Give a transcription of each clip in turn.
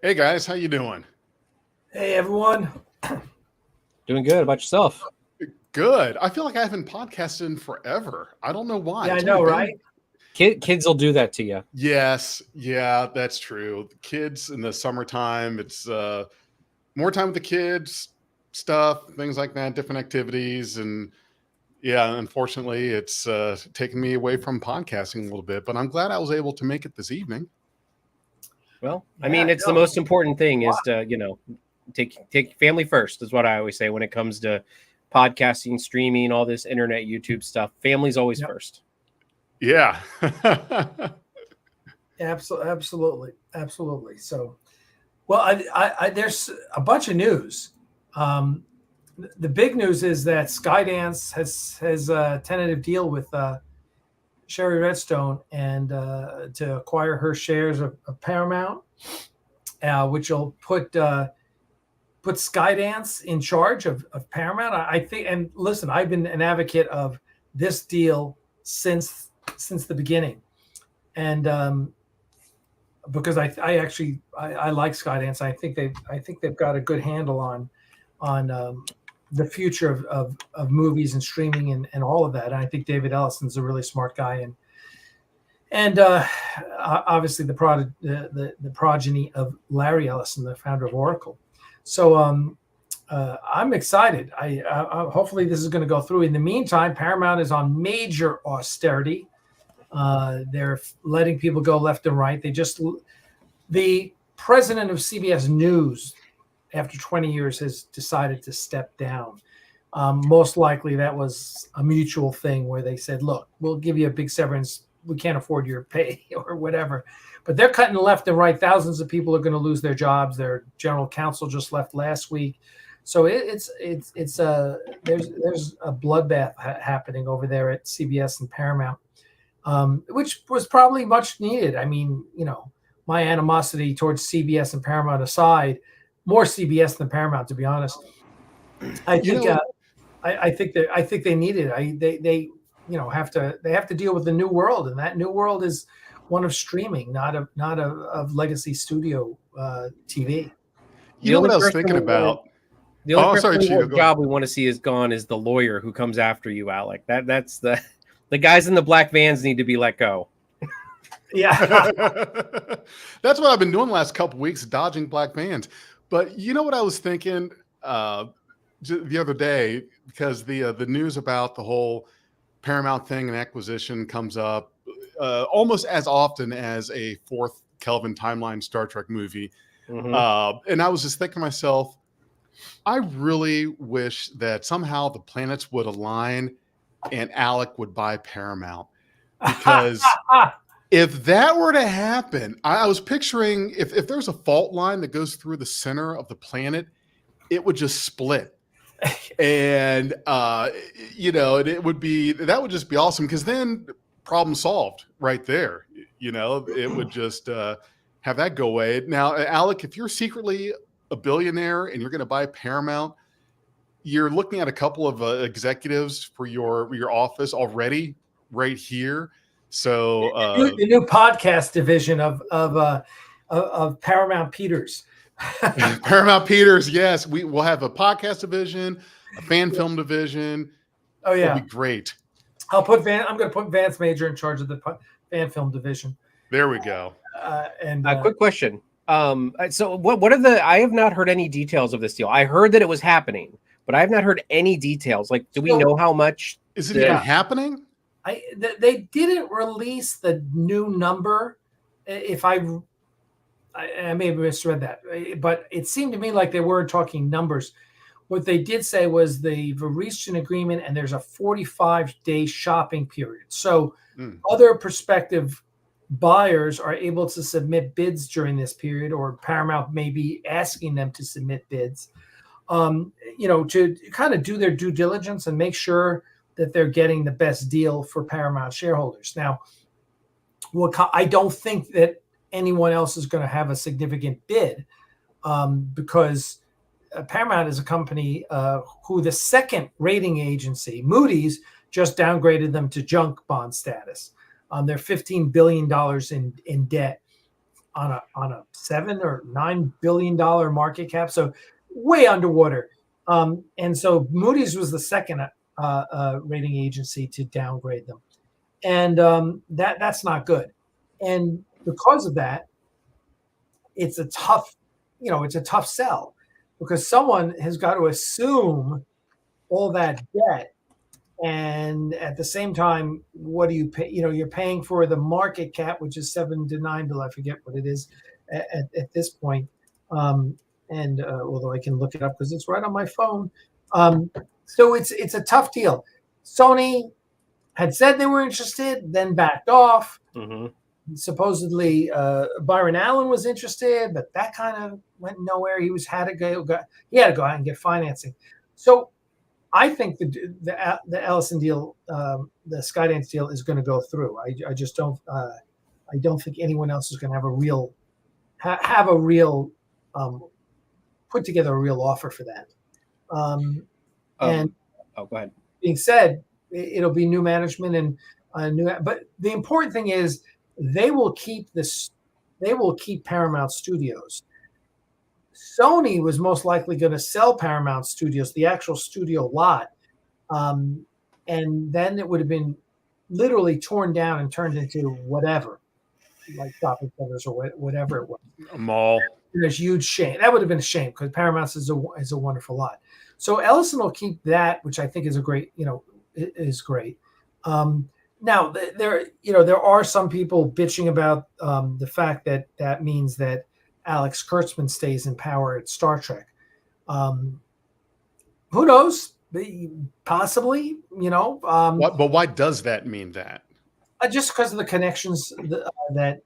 Hey guys, how you doing? Hey everyone. Doing good. About yourself? Good. I feel like I haven't podcasted in forever. I don't know why. Yeah, I know, right? Kids will do that to you. Yes, yeah, that's true. The kids in the summertime, it's more time with the kids, stuff, things like that, different activities, and yeah, unfortunately, it's taken me away from podcasting a little bit. But I'm glad I was able to make it this evening. Well, I mean, it's the most important thing is to, take family first is what I always say when it comes to podcasting, streaming, all this internet, YouTube stuff. Family's always first. Yeah. Absolutely. So, well, I there's a bunch of news. The big news is that Skydance has a tentative deal with Sherry Redstone and to acquire her shares of Paramount, which will put Skydance in charge of Paramount. I think, and listen, I've been an advocate of this deal since the beginning, and because I like Skydance. I think they've got a good handle on the future of movies and streaming and all of that. And I think David Ellison's a really smart guy, and obviously the progeny of Larry Ellison, the founder of Oracle. So I'm excited. I hopefully this is going to go through. In the meantime, Paramount is on major austerity. They're letting people go left and right. The president of CBS News, after 20 years, has decided to step down. Most likely that was a mutual thing where they said, look, we'll give you a big severance. We can't afford your pay or whatever. But they're cutting left and right. Thousands of people are going to lose their jobs. Their general counsel just left last week. So there's a bloodbath happening over there at CBS and Paramount, which was probably much needed. I mean, my animosity towards CBS and Paramount aside, more CBS than Paramount, to be honest. I think they need it. They have to deal with the new world, and that new world is one of streaming, not of legacy studio TV. You know what I was thinking about? The only job we want to see is gone is the lawyer who comes after you, Alec. That's the guys in the black vans need to be let go. Yeah. That's what I've been doing the last couple of weeks, dodging black vans. But you know what I was thinking the other day, because the news about the whole Paramount thing and acquisition comes up almost as often as a fourth Kelvin timeline Star Trek movie. Mm-hmm. And I was just thinking to myself, I really wish that somehow the planets would align and Alec would buy Paramount. Because if that were to happen, I was picturing if there's a fault line that goes through the center of the planet, it would just split. And, that would just be awesome, because then problem solved right there. It would just have that go away. Now, Alec, if you're secretly a billionaire and you're going to buy Paramount, you're looking at a couple of executives for your office already right here. So the new podcast division of Paramount Peters. Paramount Peters, yes. We'll have a podcast division, a fan film division. Oh yeah, it'll be great. I'm going to put Vance Major in charge of the fan film division. There we go. And quick question. So what are I have not heard any details of this deal. I heard that it was happening, but I have not heard any details. Like, do we know how much? Is it even happening? They didn't release the new number. If I may have misread that, but it seemed to me like they were talking numbers. What they did say was they've reached an agreement and there's a 45-day shopping period. So other prospective buyers are able to submit bids during this period, or Paramount may be asking them to submit bids, to kind of do their due diligence and make sure that they're getting the best deal for Paramount shareholders. Now, I don't think that anyone else is going to have a significant bid because Paramount is a company who the second rating agency, Moody's, just downgraded them to junk bond status. They're $15 billion in debt. on a $7 or $9 billion market cap, so way underwater. And so Moody's was the second rating agency to downgrade them, and that's not good. And because of that, it's a tough sell, because someone has got to assume all that debt. And at the same time, what do you pay? You're paying for the market cap, which is $7 to $9 billion. I forget what it is at this point. Although I can look it up because it's right on my phone. So it's a tough deal. Sony had said they were interested, then backed off. Mm-hmm. Supposedly, Byron Allen was interested, but that kind of went nowhere. He had to go out and get financing. So I think the Ellison deal, the Skydance deal, is going to go through. I just don't. I don't think anyone else is going to have a real put together a real offer for that. And go ahead. Being said, it'll be new management and new. But the important thing is they will keep this. They will keep Paramount Studios. Sony was most likely going to sell Paramount Studios, the actual studio lot, and then it would have been literally torn down and turned into whatever, like shopping centers or whatever it was. A mall. There's huge shame. That would have been a shame because Paramount is a wonderful lot. So Ellison will keep that, which I think is is great. Now there are some people bitching about the fact that means that Alex Kurtzman stays in power at Star Trek. Who knows? Possibly, But why does that mean that? Just because of the connections that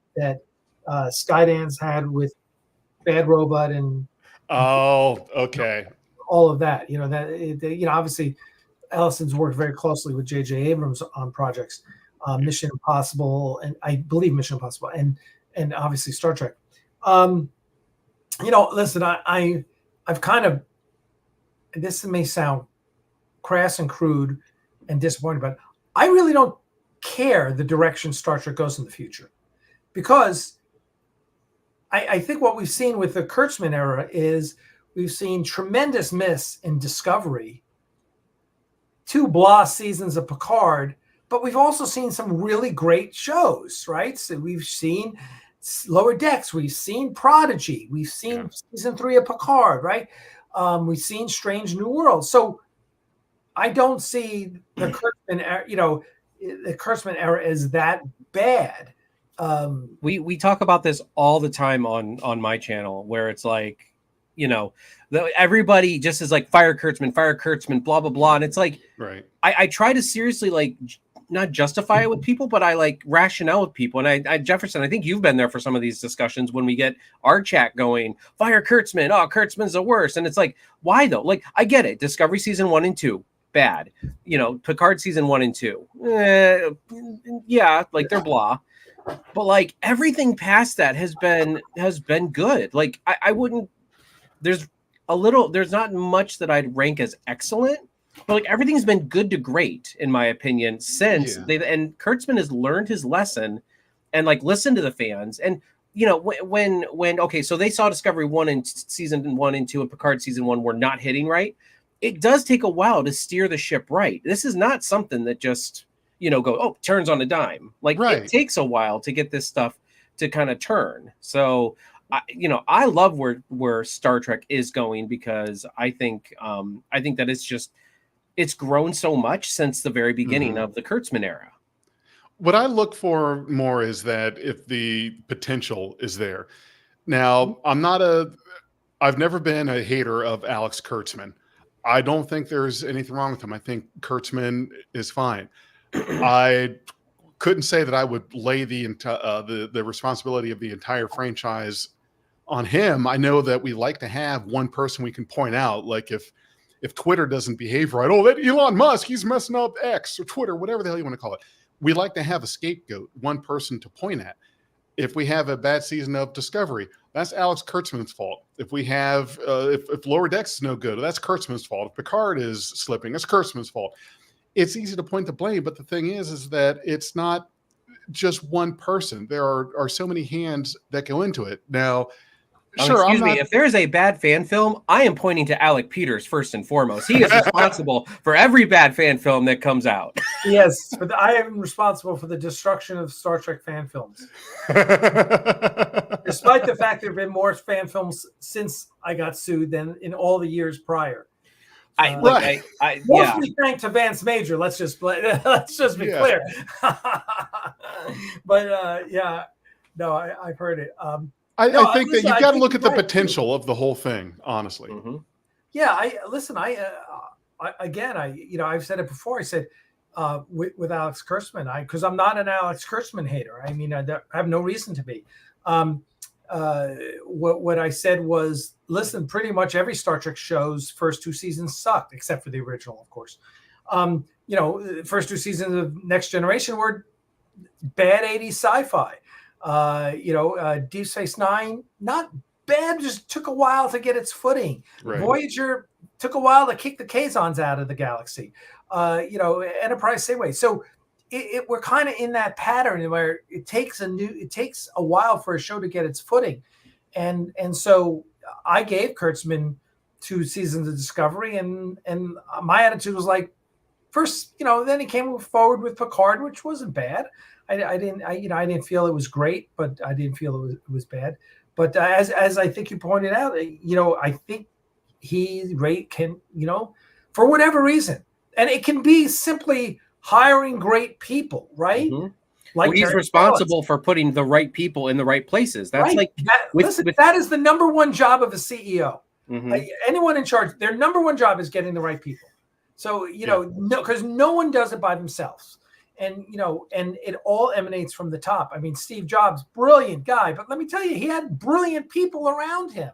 Skydance had with Bad Robot and okay, all of that. Obviously Ellison's worked very closely with J.J. Abrams on projects, Mission Impossible, and I believe Mission Impossible, and obviously Star Trek. Listen, I've kind of, this may sound crass and crude and disappointing, but I really don't care the direction Star Trek goes in the future, because I think what we've seen with the Kurtzman era is we've seen tremendous miss in Discovery, 2 blah seasons of Picard, but we've also seen some really great shows, right? So we've seen Lower Decks, we've seen Prodigy, we've seen season 3 of Picard, right? We've seen Strange New Worlds. So I don't see the Kurtzman era, the Kurtzman era is that bad. We talk about this all the time on my channel, where it's like, everybody just is like fire Kurtzman, blah blah blah, and it's like, right. I try to seriously not justify it with people, but I rationale with people. And I Jefferson, I think you've been there for some of these discussions when we get our chat going, fire Kurtzman, Kurtzman's the worst. And it's like, why though? Like, I get it. Discovery season 1 and 2, bad. Picard season 1 and 2. They're blah. But everything past that has been good. I wouldn't, there's not much that I'd rank as excellent. But everything's been good to great, in my opinion, since and Kurtzman has learned his lesson and listened to the fans. And so they saw Discovery 1 and season 1 and 2 and Picard season 1 were not hitting right. It does take a while to steer the ship right. This is not something that just turns on a dime. It takes a while to get this stuff to kind of turn. So I love where Star Trek is going, because I think that it's grown so much since the very beginning of the Kurtzman era. What I look for more is that if the potential is there. Now, I've never been a hater of Alex Kurtzman. I don't think there's anything wrong with him. I think Kurtzman is fine. I couldn't say that I would lay the responsibility of the entire franchise on him. I know that we like to have one person we can point out, if Twitter doesn't behave right, that Elon Musk, he's messing up X or Twitter, whatever the hell you want to call it. We like to have a scapegoat, one person to point at. If we have a bad season of Discovery, that's Alex Kurtzman's fault. If we have, if Lower Decks is no good, that's Kurtzman's fault. If Picard is slipping, that's Kurtzman's fault. It's easy to point the blame, but the thing is that it's not, just one person. There are so many hands that go into it. Now, Excuse me, if there is a bad fan film, I am pointing to Alec Peters first and foremost. He is responsible for every bad fan film that comes out. Yes, but I am responsible for the destruction of Star Trek fan films. Despite the fact there have been more fan films since I got sued than in all the years prior. Mostly thanks to Vance Major. Let's just be clear. But I've heard it. I think that you've got to look at the potential of the whole thing, honestly. Mm-hmm. Yeah, I've said it before. I said with Alex Kurtzman, because I'm not an Alex Kurtzman hater. I mean, I have no reason to be. What I said was, listen, pretty much every Star Trek show's first 2 seasons sucked, except for the original, of course. First 2 seasons of Next Generation were bad 80s sci-fi. Deep Space Nine, not bad, just took a while to get its footing. Right. Voyager took a while to kick the Kazons out of the galaxy. Enterprise same way. So we're kind of in that pattern where it takes a while for a show to get its footing. And so I gave Kurtzman 2 seasons of Discovery, and my attitude was like, first, then he came forward with Picard, which wasn't bad. I didn't feel it was great, but I didn't feel it was bad. But as I think you pointed out, I think he can, for whatever reason, and it can be simply hiring great people, right? Mm-hmm. Like he's responsible for putting the right people in the right places. That's right. That is the number one job of a CEO. Mm-hmm. Anyone in charge, their number one job is getting the right people. So, because no one does it by themselves. And, and it all emanates from the top. I mean, Steve Jobs, brilliant guy, but let me tell you, he had brilliant people around him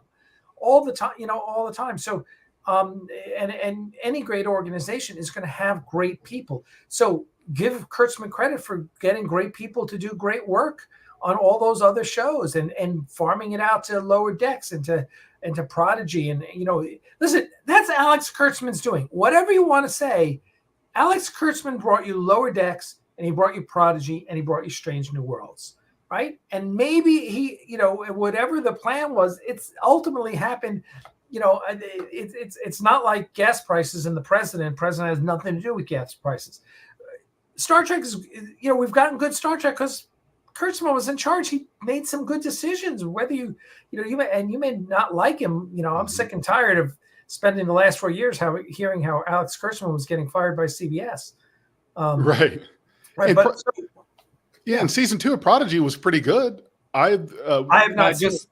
all the time. So, and any great organization is going to have great people. So give Kurtzman credit for getting great people to do great work on all those other shows and farming it out to Lower Decks and to Prodigy. And, listen, that's Alex Kurtzman's doing. Whatever you want to say, Alex Kurtzman brought you Lower Decks, and he brought you Prodigy, and he brought you Strange New Worlds, right? And maybe he, whatever the plan was, it's ultimately happened. It's not like gas prices and the president has nothing to do with gas prices. Star Trek is, we've gotten good Star Trek because Kurtzman was in charge. He made some good decisions. Whether you may not like him. I'm sick and tired of spending the last 4 years hearing how Alex Kurtzman was getting fired by CBS. Right. And and season 2 of Prodigy was pretty good. I have not just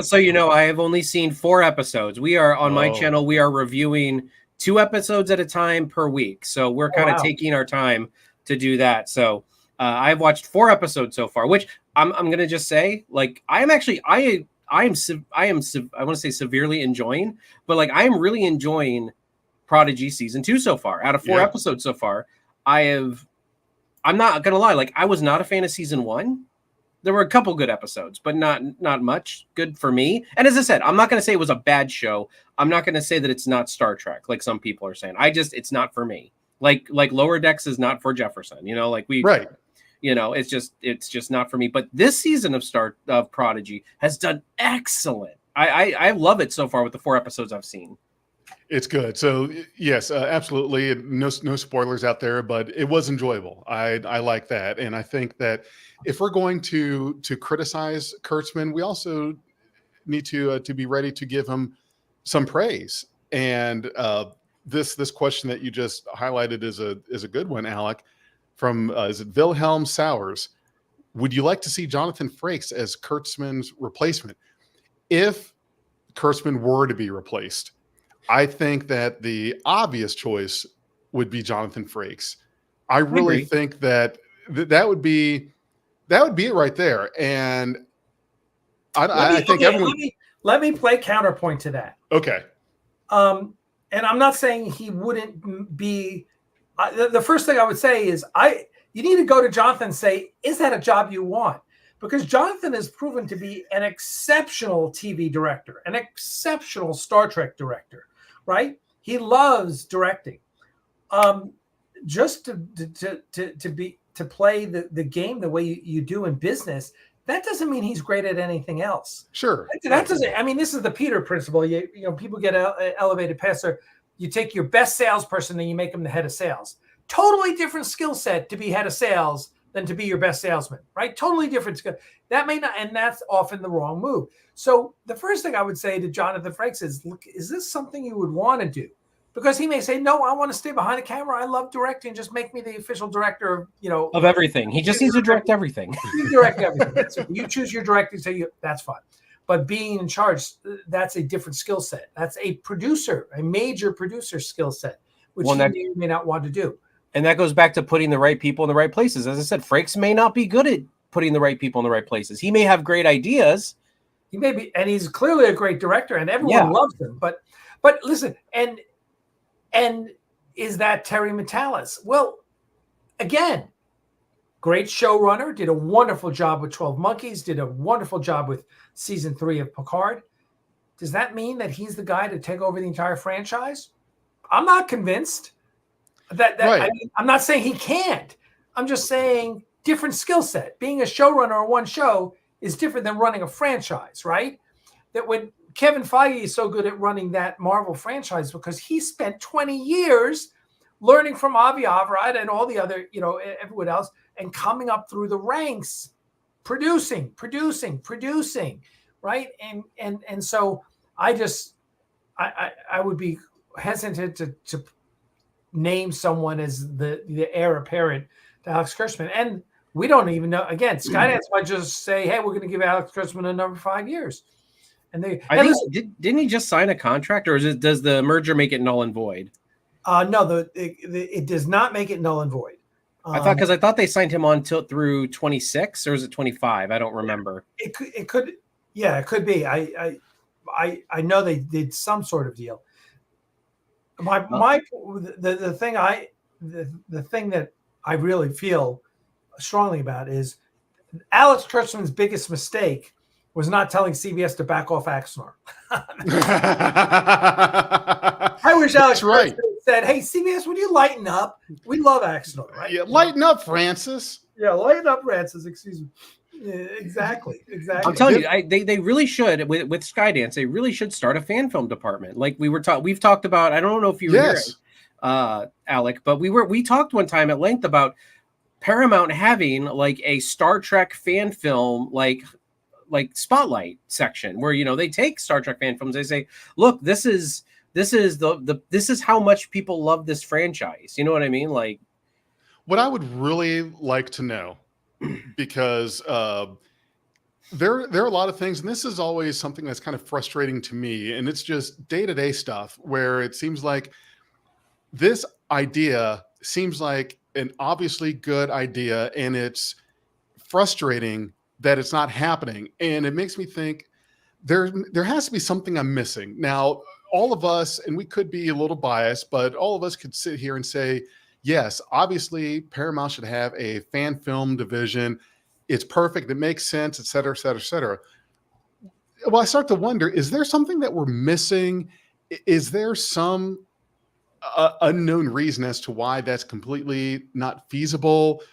so you know, I have only seen 4 episodes. We are on my channel. We are reviewing 2 episodes at a time per week. So we're kind of taking our time to do that. So I've watched 4 episodes so far, which I'm going to just say, like, I am I want to say severely enjoying, but like I am really enjoying Prodigy season 2 so far. Out of 4 episodes so far, I'm not gonna lie, like I was not a fan of season 1. There were a couple good episodes, but not much good for me. And as I said, I'm not gonna say it was a bad show. I'm not gonna say that it's not Star Trek, like some people are saying. It's not for me. Like Lower Decks is not for Jefferson, right. It's just not for me. But this season of Prodigy has done excellent. I love it so far with the 4 episodes I've seen. It's good. So yes, absolutely. No spoilers out there, but it was enjoyable. I like that. And I think that if we're going to criticize Kurtzman, we also need to be ready to give him some praise. And this question that you just highlighted is a good one, Alec. From is it Wilhelm Sowers? Would you like to see Jonathan Frakes as Kurtzman's replacement? If Kurtzman were to be replaced, I think that the obvious choice would be Jonathan Frakes. I really think that would be it right there. And I think everyone. Let me play counterpoint to that. Okay. And I'm not saying he wouldn't be. The first thing I would say is you need to go to Jonathan and say, is that a job you want? Because Jonathan has proven to be an exceptional TV director, an exceptional Star Trek director, right? He loves directing. Just to to play the game the way you do in business, that doesn't mean he's great at anything else. Sure. That doesn't. I mean, this is the Peter principle. You know, people get elevated past there. You take your best salesperson and you make them the head of sales. Totally different skill set to be head of sales than to be your best salesman, right? Totally different skill. That may not, and that's often the wrong move. So the first thing I would say to Jonathan Frakes is, look, is this something you would want to do? Because he may say, no, I want to stay behind the camera. I love directing. Just make me the official director of, of everything. He just needs to direct everything. You direct everything. That's it. You choose your directing, so that's fine. But being in charge, that's a different skill set. That's a producer, a major producer skill set, which you may or may not want to do. And that goes back to putting the right people in the right places. As I said, Frakes may not be good at putting the right people in the right places. He may have great ideas. He may be, and he's clearly a great director, and everyone loves him. But listen, and is that Terry Matalas? Well, again, great showrunner, did a wonderful job with 12 Monkeys, did a wonderful job with season 3 of Picard. Does that mean that he's the guy to take over the entire franchise? I'm not convinced. Right. I mean, I'm not saying he can't. I'm just saying different skill set. Being a showrunner on one show is different than running a franchise, right? That when Kevin Feige is so good at running that Marvel franchise because he spent 20 years learning from Avi Arad and all the other, everyone else, and coming up through the ranks, producing, right? And so I would be hesitant to name someone as the heir apparent to Alex Kurtzman. And we don't even know. Again, Skydance might just say, hey, we're going to give Alex Kurtzman another 5 years. And didn't he just sign a contract, or does the merger make it null and void? No, it does not make it null and void. I thought they signed him on through 26, or is it 25? I don't remember. It could be. I know they did some sort of deal. The thing that I really feel strongly about is Alex Kurtzman's biggest mistake was not telling CBS to back off Axanar. I wish Alex Kurtzman said, "Hey, CBS, would you lighten up? We love Axanar, right? Yeah, lighten up, Francis. Yeah, lighten up, Francis. Excuse me." Yeah, exactly. I'm telling you, they really should with Skydance. They really should start a fan film department, like we've talked about. I don't know if you were here, Alec, but we talked one time at length about Paramount having like a Star Trek fan film like spotlight section where they take Star Trek fan films. They say, look, this is how much people love this franchise. You know what I mean? Like, what I would really like to know, because there are a lot of things, and this is always something that's kind of frustrating to me, and it's just day-to-day stuff where it seems like this idea seems like an obviously good idea, and it's frustrating that it's not happening. And it makes me think there has to be something I'm missing. Now, all of us, and we could be a little biased, but all of us could sit here and say, yes, obviously Paramount should have a fan film division. It's perfect. It makes sense, et cetera, et cetera, et cetera. Well, I start to wonder, is there something that we're missing? Is there some unknown reason as to why that's completely not feasible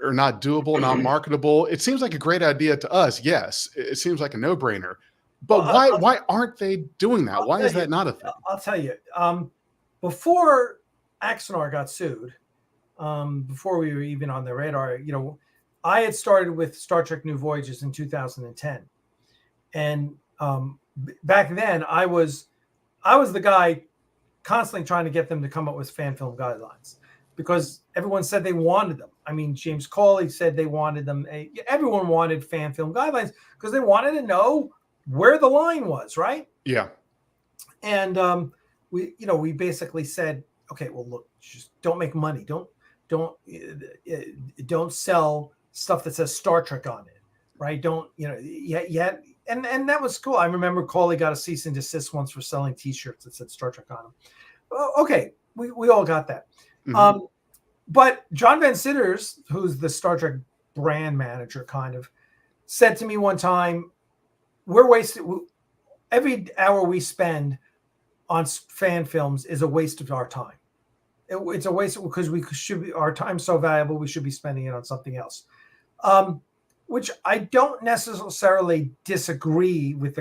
or not doable, not marketable? It seems like a great idea to us. Yes, it seems like a no-brainer. But why aren't they doing that? Why is that not a thing? I'll tell you. Before Axanar got sued, before we were even on the radar, I had started with Star Trek New Voyages in 2010. And back then I was the guy constantly trying to get them to come up with fan film guidelines because everyone said they wanted them. I mean, James Cawley said they wanted them. Everyone wanted fan film guidelines because they wanted to know where the line was, right? Yeah. And we basically said, okay, well, look, just don't make money. Don't sell stuff that says Star Trek on it, right? Don't, and that was cool. I remember Cawley got a cease and desist once for selling T-shirts that said Star Trek on them. Okay, we all got that. Mm-hmm. But John Van Sitters, who's the Star Trek brand manager, kind of said to me one time, we're wasting every hour we spend on fan films is a waste of our time. It's a waste because our time's so valuable. We should be spending it on something else. Which I don't necessarily disagree with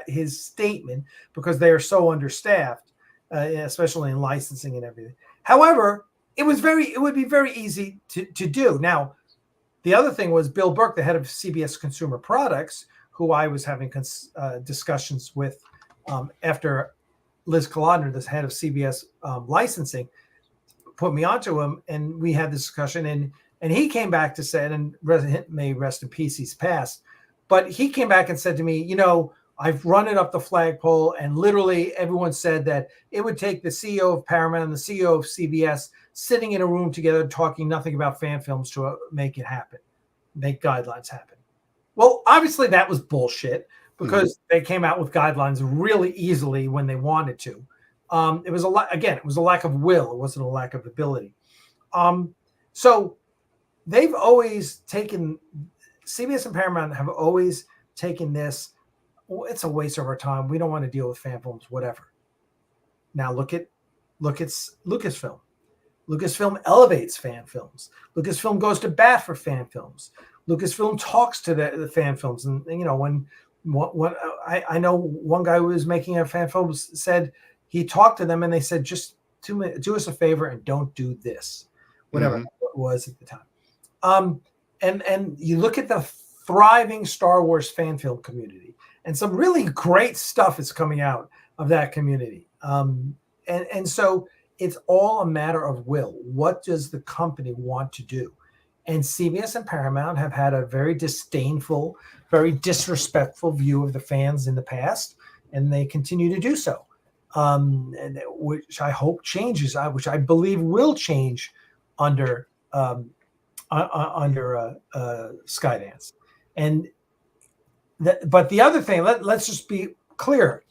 his statement, because they are so understaffed, especially in licensing and everything. However, it would be very easy to do. Now, the other thing was Bill Burke, the head of CBS Consumer Products, who I was having discussions with after Liz Kolodner, the head of CBS licensing, put me onto him, and we had this discussion, and he came back to say, and may rest in peace, he's passed, but he came back and said to me, I've run it up the flagpole, and literally everyone said that it would take the CEO of Paramount and the CEO of CBS sitting in a room together talking nothing about fan films to make it happen, make guidelines happen. Well, obviously that was bullshit, because they came out with guidelines really easily when they wanted to. It was a lack of will. It wasn't a lack of ability. So they've always taken, CBS and Paramount have always taken this, it's a waste of our time. We don't want to deal with fan films, whatever. Now look at Lucasfilm. Lucasfilm elevates fan films. Lucasfilm goes to bat for fan films. Lucasfilm talks to the fan films. And when I know one guy who was making a fan film said he talked to them and they said, just do us a favor and don't do this, whatever it was at the time. And you look at the thriving Star Wars fan film community, and some really great stuff is coming out of that community. And so it's all a matter of will. What does the company want to do? And CBS and Paramount have had a very disdainful, very disrespectful view of the fans in the past, and they continue to do so, which I hope changes, which I believe will change under Skydance. But the other thing, let's just be clear.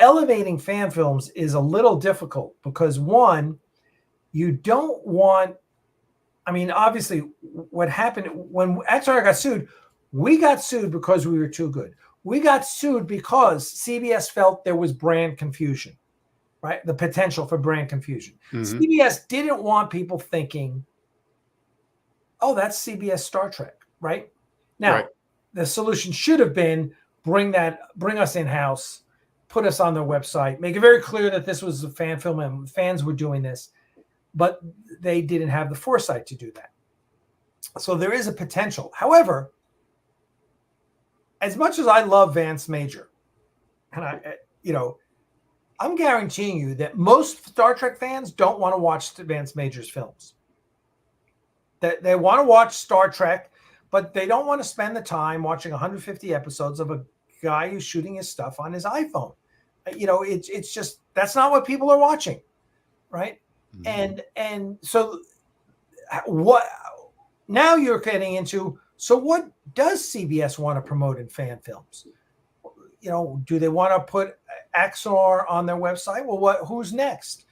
Elevating fan films is a little difficult because, one, you don't want, obviously what happened when Axanar got sued, we got sued because we were too good. We got sued because CBS felt there was brand confusion, right? The potential for brand confusion. CBS didn't want people thinking, oh, that's CBS Star Trek, right? Now, the solution should have been bring us in-house, put us on their website, make it very clear that this was a fan film and fans were doing this, but they didn't have the foresight to do that. So there is a potential. However, as much as I love Vance Major, and I'm guaranteeing you that most Star Trek fans don't want to watch Vance Major's films. They want to watch Star Trek, but they don't want to spend the time watching 150 episodes of a guy who's shooting his stuff on his iPhone. It's just, that's not what people are watching, right? And so what now you're getting into, so what does CBS want to promote in fan films? Do they want to put Axanar on their website? Well, who's next?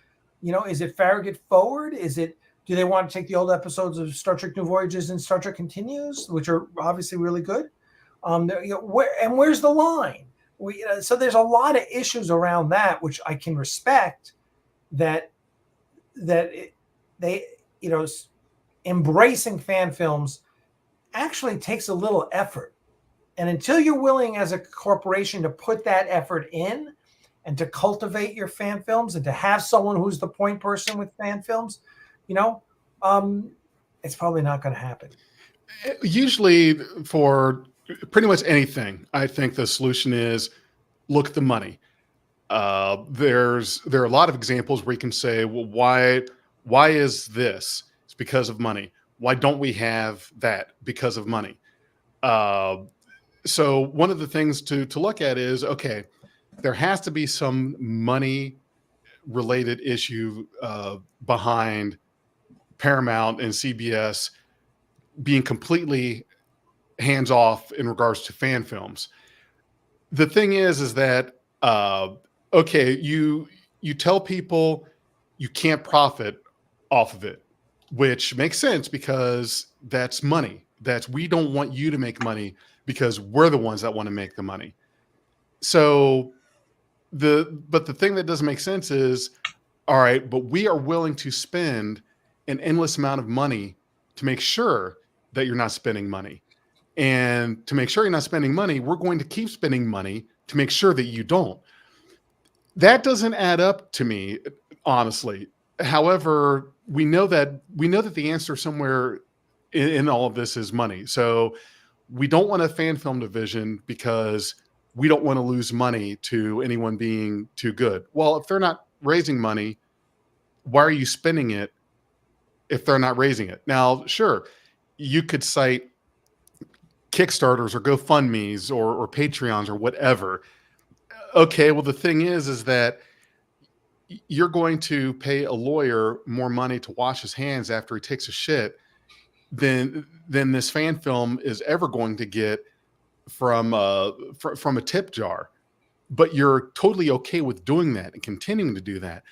Is it Farragut Forward? Do they want to take the old episodes of Star Trek New Voyages and Star Trek Continues, which are obviously really good? Where's the line? So there's a lot of issues around that, which I can respect. Embracing fan films actually takes a little effort, and until you're willing as a corporation to put that effort in and to cultivate your fan films and to have someone who's the point person with fan films, it's probably not going to happen. Usually for pretty much anything, I think the solution is look at the money. There are a lot of examples where you can say, well, why is this? It's because of money. Why don't we have that? Because of money. So one of the things to look at is, okay, there has to be some money related issue behind Paramount and CBS being completely hands off in regards to fan films. The thing is that, okay, you tell people you can't profit off of it, which makes sense because that's money. We don't want you to make money because we're the ones that want to make the money. So but the thing that doesn't make sense is, all right, but we are willing to spend an endless amount of money to make sure that you're not spending money. And to make sure you're not spending money, we're going to keep spending money to make sure that you don't. That doesn't add up to me, honestly. However, we know that the answer somewhere in all of this is money. So we don't want a fan film division because we don't want to lose money to anyone being too good. Well, if they're not raising money, why are you spending it if they're not raising it? Now, sure, you could cite Kickstarters or GoFundMes or Patreons or whatever. Okay, well, the thing is that you're going to pay a lawyer more money to wash his hands after he takes a shit than this fan film is ever going to get from a tip jar. But you're totally okay with doing that and continuing to do that.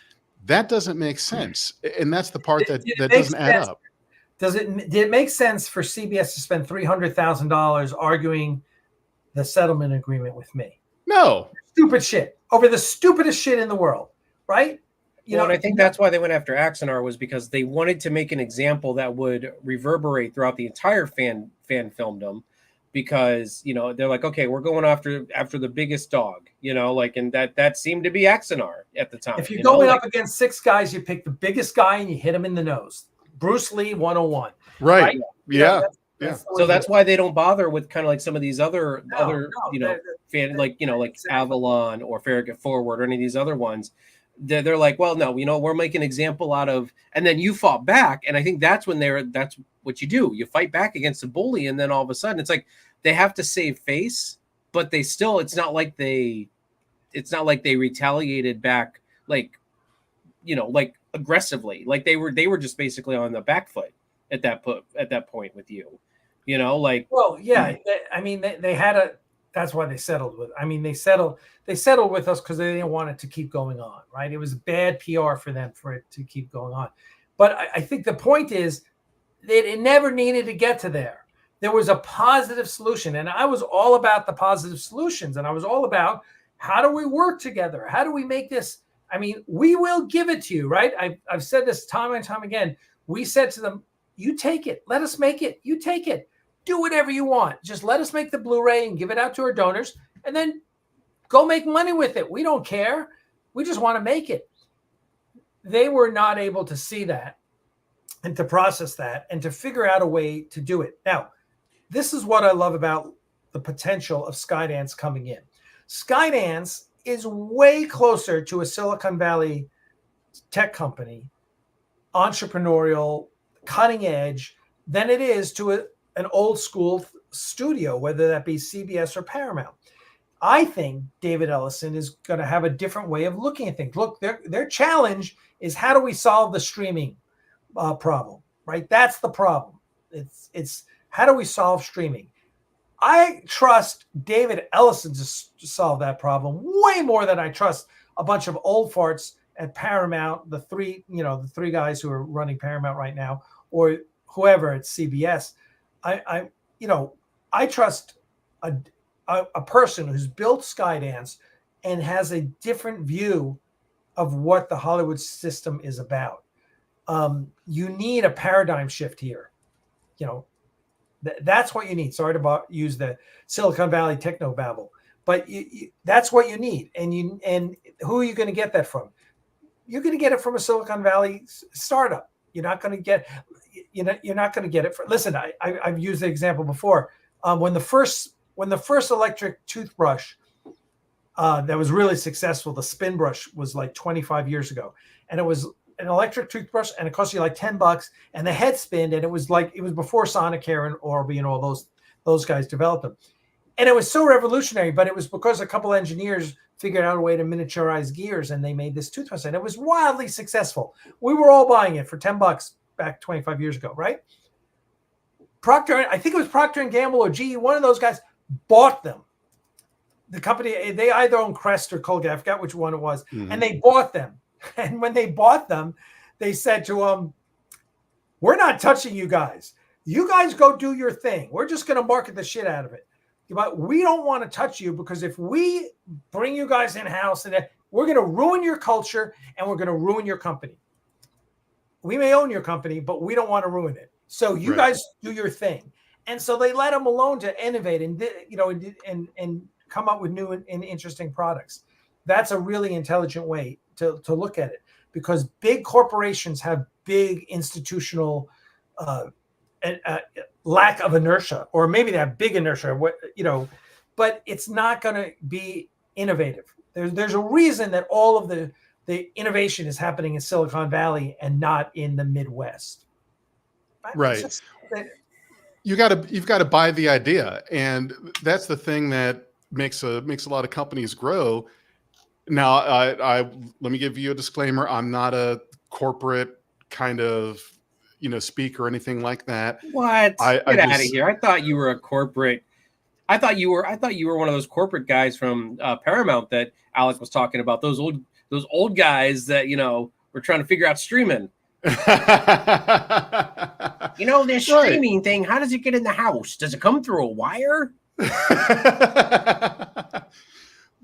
That doesn't make sense, and that's the part that doesn't add up. Did it make sense for CBS to spend $300,000 arguing the settlement agreement with me? No. Stupid shit over the stupidest shit in the world, right? And I think that's why they went after Axanar, was because they wanted to make an example that would reverberate throughout the entire fan filmdom, because they're like, okay, we're going after the biggest dog, and that seemed to be Axanar at the time. If you're going up against 6 guys, you pick the biggest guy and you hit him in the nose. Bruce Lee 101. Right. Yeah. So that's why they don't bother with kind of like some of these other fan, like Avalon or Farragut Forward or any of these other ones. They're like, well, no, we're making an example out of, and then you fought back. And I think that's what you do. You fight back against a bully. And then all of a sudden it's like, they have to save face, but they still, it's not like they retaliated back, like aggressively, like they were just basically on the back foot at that point with you, well, yeah. They had a, that's why they settled with, they settled with us because they didn't want it to keep going on, right? It was bad PR for them for it to keep going on. But I think the point is that it never needed to get to there. There was a positive solution, and I was all about the positive solutions, and I was all about, how do we work together? How do we make this? We will give it to you, right? I've said this time and time again. We said to them, you take it. Let us make it. You take it. Do whatever you want. Just let us make the Blu-ray and give it out to our donors, and then go make money with it. We don't care. We just want to make it. They were not able to see that and to process that and to figure out a way to do it. Now, this is what I love about the potential of Skydance coming in. Skydance is way closer to a Silicon Valley tech company, entrepreneurial, cutting edge, than it is to an old school studio, whether that be CBS or Paramount. I think David Ellison is going to have a different way of looking at things. Look, their challenge is, how do we solve the streaming problem, right? That's the problem. It's how do we solve streaming? I trust David Ellison to solve that problem way more than I trust a bunch of old farts at Paramount, the three guys who are running Paramount right now, or whoever at CBS. I trust a person who's built Skydance and has a different view of what the Hollywood system is about. You need a paradigm shift here. That's what you need. Sorry to use the Silicon Valley techno babble, but that's what you need. And who are you going to get that from? You're going to get it from a Silicon Valley startup. You're not going to get it from. Listen, I've used the example before. When the first electric toothbrush that was really successful, the spin brush, was like 25 years ago, and it was an electric toothbrush, and it cost you like $10, and the head spinned, and it was before Sonicare and Orbi and all those guys developed them, and it was so revolutionary. But it was because a couple engineers figured out a way to miniaturize gears, and they made this toothbrush, and it was wildly successful. We were all buying it for $10 back 25 years ago, right? I think it was Procter & Gamble or GE, one of those guys bought them. The company, they either owned Crest or Colgate, I forgot which one it was, and they bought them. And when they bought them, they said to them, we're not touching you guys. You guys go do your thing. We're just going to market the shit out of it. but we don't want to touch you because if we bring you guys in-house, and we're going to ruin your culture and we're going to ruin your company. We may own your company, but we don't want to ruin it. So you guys do your thing. And so they let them alone to innovate and, and come up with new and interesting products. That's a really intelligent way to look at it, because big corporations have big institutional lack of inertia, or maybe they have big inertia, but it's not going to be innovative. There's a reason that all of the innovation is happening in Silicon Valley and not in the Midwest. Right. You've got to buy the idea, and that's the thing that makes a lot of companies grow. Now, I let me give you a disclaimer. I'm not a corporate kind of speaker or anything like that. What? Get out of here! I thought you were a corporate. I thought you were one of those corporate guys from Paramount that Alec was talking about. Those old guys that were trying to figure out streaming. This streaming thing. How does it get in the house? Does it come through a wire?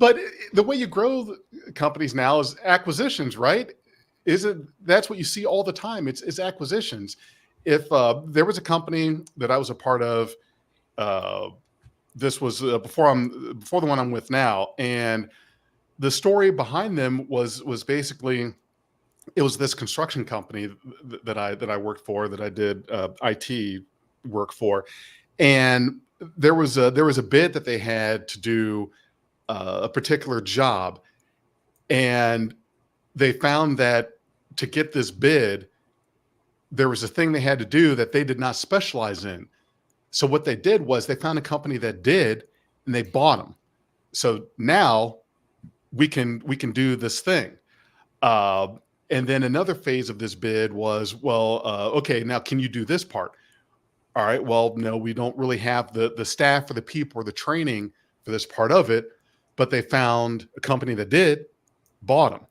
But the way you grow companies now is acquisitions, right? That's what you see all the time. It's acquisitions. If there was a company that I was a part of, this was before the one I'm with now, and the story behind them was basically, it was this construction company that I worked for, that I did IT work for, and there was a bid that they had to do a particular job, and they found that to get this bid, there was a thing they had to do that they did not specialize in. So what they did was they found a company that did, and they bought them. So now we can do this thing. And then another phase of this bid was, okay, now can you do this part? All right, well, no, we don't really have the staff or the people or the training for this part of it, but they found a company that did, bought them.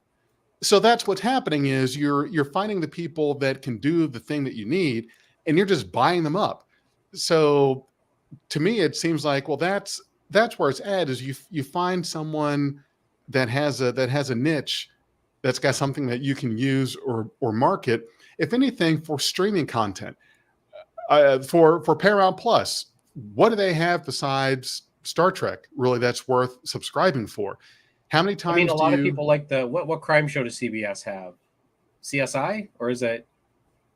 So that's what's happening is you're finding the people that can do the thing that you need, and you're just buying them up. So to me, it seems like, well, that's where it's at, is you find someone that has a niche, that's got something that you can use or market, if anything, for streaming content. For Paramount Plus, what do they have besides Star Trek really that's worth subscribing for? How many times? A lot of people like what crime show does CBS have? CSI, or is it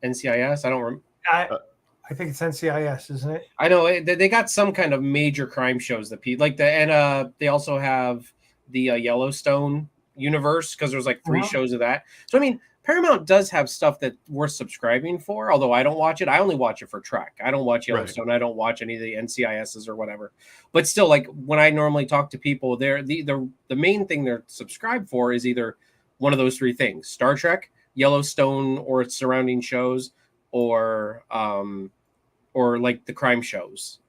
NCIS? I don't remember. I think it's NCIS, isn't it? I know they got some kind of major crime shows that people like and they also have the Yellowstone universe, because there's like 3 shows of that. So Paramount does have stuff that we're subscribing for, although I don't watch it. I only watch it for Trek. I don't watch Yellowstone. Right. I don't watch any of the NCISs or whatever. But still, like when I normally talk to people, the main thing they're subscribed for is either one of those 3 things: Star Trek, Yellowstone or its surrounding shows, or like the crime shows,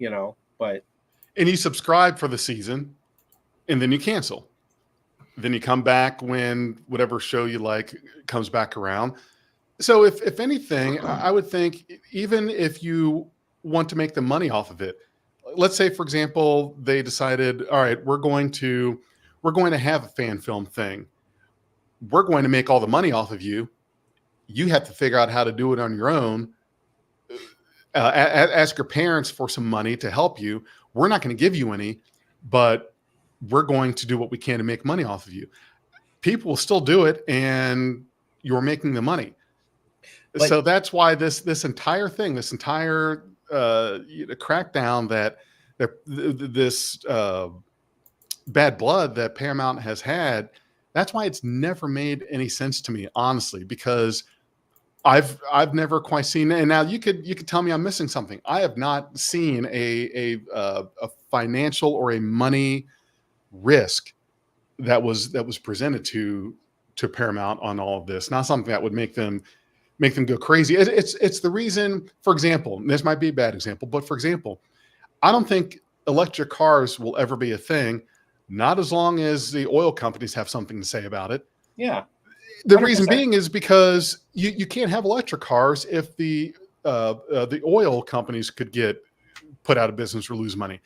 But and you subscribe for the season, and then you cancel. Then you come back when whatever show you like comes back around. So if anything, I would think, even if you want to make the money off of it, let's say, for example, they decided, all right, we're going to have a fan film thing. We're going to make all the money off of you. You have to figure out how to do it on your own. Ask your parents for some money to help you. We're not going to give you any, but we're going to do what we can to make money off of you. People will still do it, and you're making the money. But, so that's why this entire thing, this entire crackdown, that this bad blood that Paramount has had, that's why it's never made any sense to me, honestly, because I've never quite seen. And now you could tell me I'm missing something. I have not seen a financial or a money risk that was presented to Paramount on all of this. Not something that would make them go crazy. It's the reason, for example, this might be a bad example, but for example, I don't think electric cars will ever be a thing, not as long as the oil companies have something to say about it. Yeah. The 100%. Reason being is because you can't have electric cars if the oil companies could get put out of business or lose money.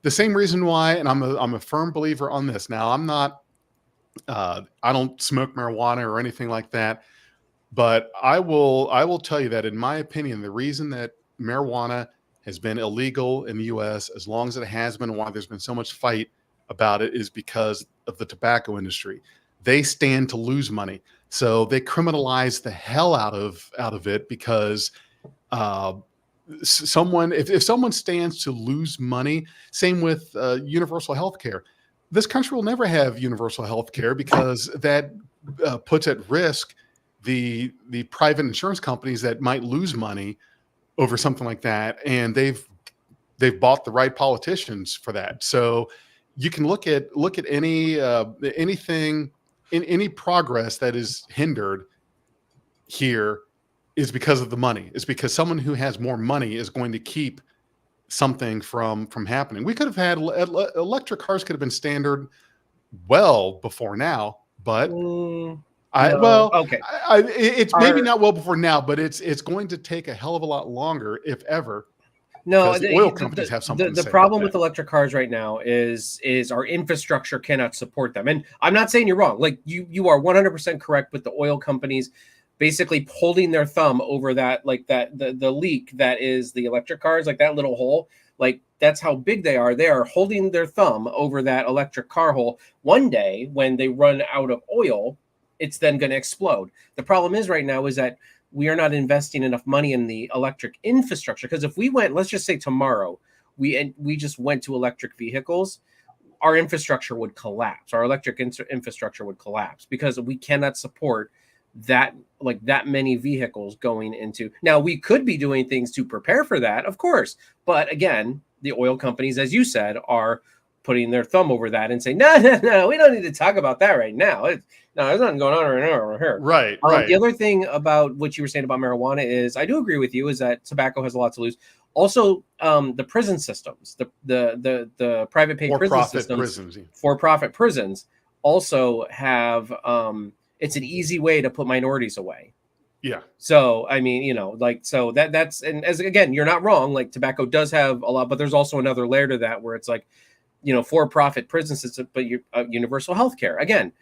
The same reason why, and I'm a firm believer on this. Now, I'm not, I don't smoke marijuana or anything like that, but I will tell you that in my opinion, the reason that marijuana has been illegal in the U.S. as long as it has been, and why there's been so much fight about it, is because of the tobacco industry. They stand to lose money, so they criminalize the hell out of it because if someone stands to lose money, same with universal health care. This country will never have universal health care because that puts at risk the private insurance companies that might lose money over something like that, and they've bought the right politicians for that. So you can look at anything in any progress that is hindered here is because of the money. It's because someone who has more money is going to keep something from happening. We could have had electric cars could have been standard well before now, but it's maybe not well before now, but it's going to take a hell of a lot longer, if ever. No, the oil companies have something. The problem with electric cars right now is our infrastructure cannot support them. And I'm not saying you're wrong. Like you are 100% correct with the oil companies basically holding their thumb over that, like the leak that is the electric cars, like that little hole. Like that's how big they are. They are holding their thumb over that electric car hole. One day when they run out of oil, it's then going to explode. The problem is right now is that we are not investing enough money in the electric infrastructure. Because if we went, let's just say tomorrow, we just went to electric vehicles, our infrastructure would collapse. Our electric infrastructure would collapse because we cannot support that many vehicles going into. Now, we could be doing things to prepare for that, of course. But again, the oil companies, as you said, are putting their thumb over that and saying, no, we don't need to talk about that right now. There's nothing going on right now over here. Right. The other thing about what you were saying about marijuana is, I do agree with you, is that tobacco has a lot to lose. Also, the prison systems, the private paid prison systems, for-profit prisons also have, it's an easy way to put minorities away. Yeah. So, I mean, that's, and as again, you're not wrong. Like tobacco does have a lot, but there's also another layer to that where it's like, for-profit prison system, but universal health care. Again,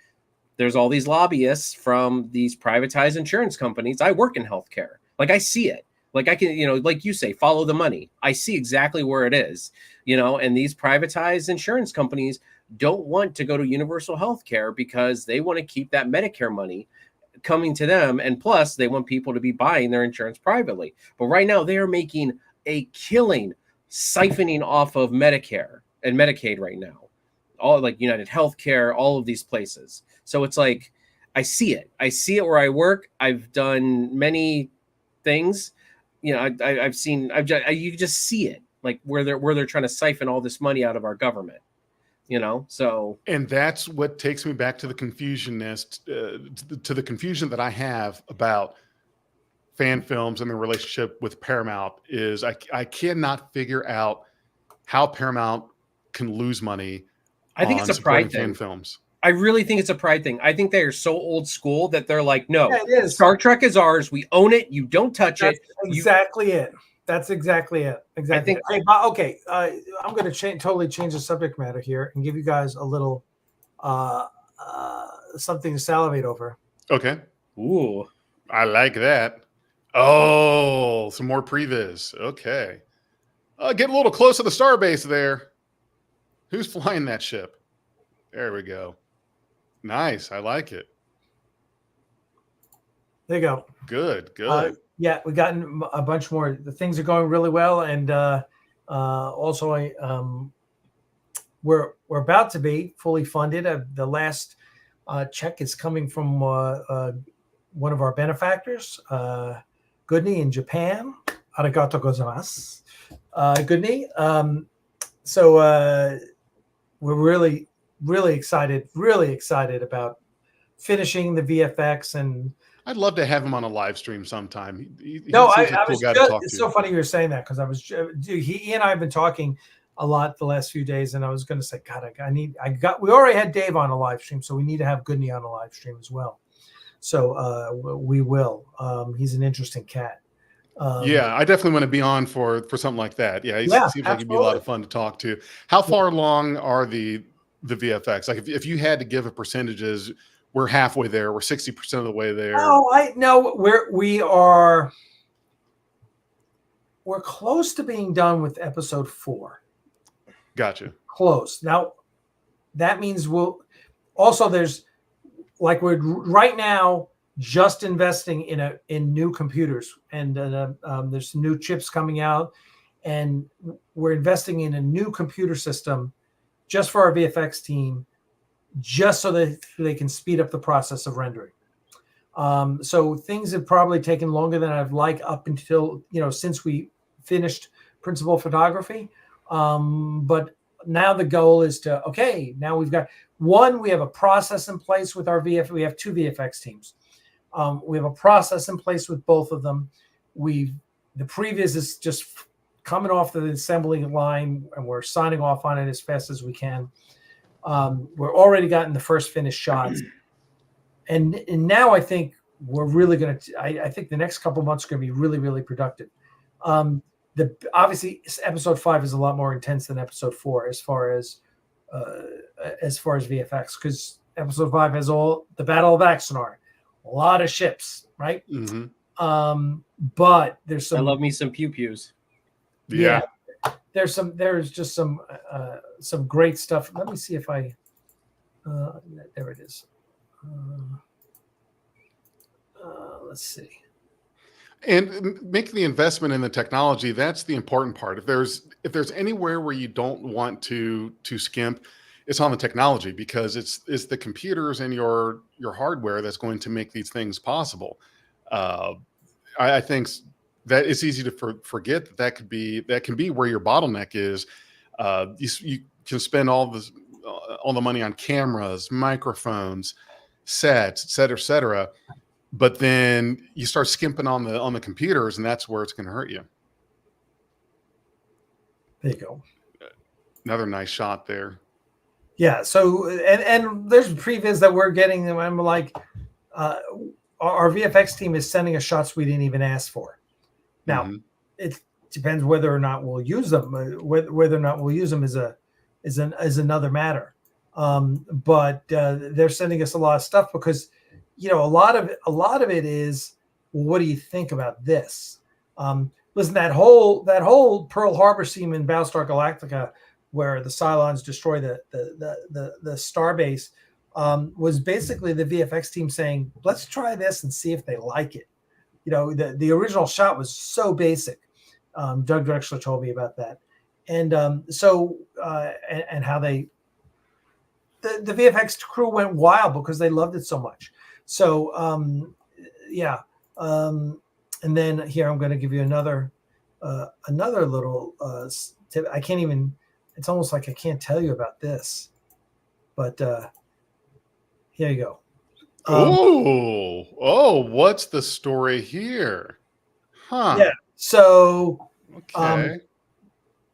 there's all these lobbyists from these privatized insurance companies. I work in healthcare. Like I see it. Like I can, like you say, follow the money. I see exactly where it is, and these privatized insurance companies don't want to go to universal health care because they want to keep that Medicare money coming to them. And plus they want people to be buying their insurance privately. But right now they are making a killing siphoning off of Medicare and Medicaid right now, all like United Healthcare, all of these places. So it's like, I see it where I work. I've done many things, you just see it, like where they're trying to siphon all this money out of our government, so. And that's what takes me back to the confusion that I have about fan films and the relationship with Paramount is I cannot figure out how Paramount can lose money. I think it's a pride thing. Fan films. I really think it's a pride thing. I think they are so old school that they're like, no, it is. Star Trek is ours. We own it. You don't touch it. Exactly it. That's exactly it. Exactly. Hey, okay. I'm going to totally change the subject matter here and give you guys a little something to salivate over. Okay. Ooh, I like that. Oh, some more previs. Okay. Get a little close to the starbase there. Who's flying that ship? There we go. Nice. I like it. There you go. Good. Yeah, we've gotten a bunch more. The things are going really well. And also, we're about to be fully funded. The last check is coming from one of our benefactors, Goodney in Japan. Arigato gozaimasu. Goodney. So we're really, really excited about finishing the VFX, and I'd love to have him on a live stream sometime. It's so funny you were saying that because he and I have been talking a lot the last few days, and I was going to say, God, we already had Dave on a live stream, so we need to have Goodney on a live stream as well. So we will. He's an interesting cat. Yeah, I definitely want to be on for something like that. Yeah, it Yeah, seems like it'd be a lot of fun to talk to. How far along are the VFX? Like if you had to give a percentages, we're halfway there. We're 60% of the way there. Oh, I know we're close to being done with episode 4. Gotcha. Close. Now that means there's like we're right now just investing in new computers, and there's new chips coming out, and we're investing in a new computer system just for our VFX team, just so that they can speed up the process of rendering. So things have probably taken longer than I'd like up until, since we finished principal photography. But now the goal is now we have a process in place with our VFX. We have 2 VFX teams. We have a process in place with both of them. The previous is just coming off the assembling line, and we're signing off on it as fast as we can. We're already gotten the first finished shots. And now I think we're really going to, I think the next couple of months are going to be really, really productive. Obviously episode 5 is a lot more intense than episode 4 as far as VFX, because episode 5 has all the Battle of Axanar, a lot of ships, right? Mm-hmm. But there's some. I love me some pew-pews. Yeah. There's just some great stuff. Let me see if I. There it is. Let's see. And make the investment in the technology. That's the important part. If there's anywhere where you don't want to skimp, it's on the technology, because it's the computers and your hardware that's going to make these things possible. I think that it's easy to forget that can be where your bottleneck is. You can spend all the money on cameras, microphones, sets, et cetera. But then you start skimping on the computers, and that's where it's going to hurt you. There you go. Another nice shot there. Yeah. So and there's previews that we're getting, and I'm like, our VFX team is sending us shots we didn't even ask for. Now, It depends whether or not we'll use them. Whether or not we'll use them is another matter. But they're sending us a lot of stuff because, a lot of it is, well, what do you think about this? Listen, that whole Pearl Harbor scene in Battlestar Galactica, where the Cylons destroy the starbase, was basically the VFX team saying, let's try this and see if they like it. The original shot was so basic. Doug Drexler told me about that. And and how the VFX crew went wild because they loved it so much. So, and then here I'm going to give you another little tip. I can't even, it's almost like I can't tell you about this, but here you go. What's the story here? Huh. Yeah. So, okay.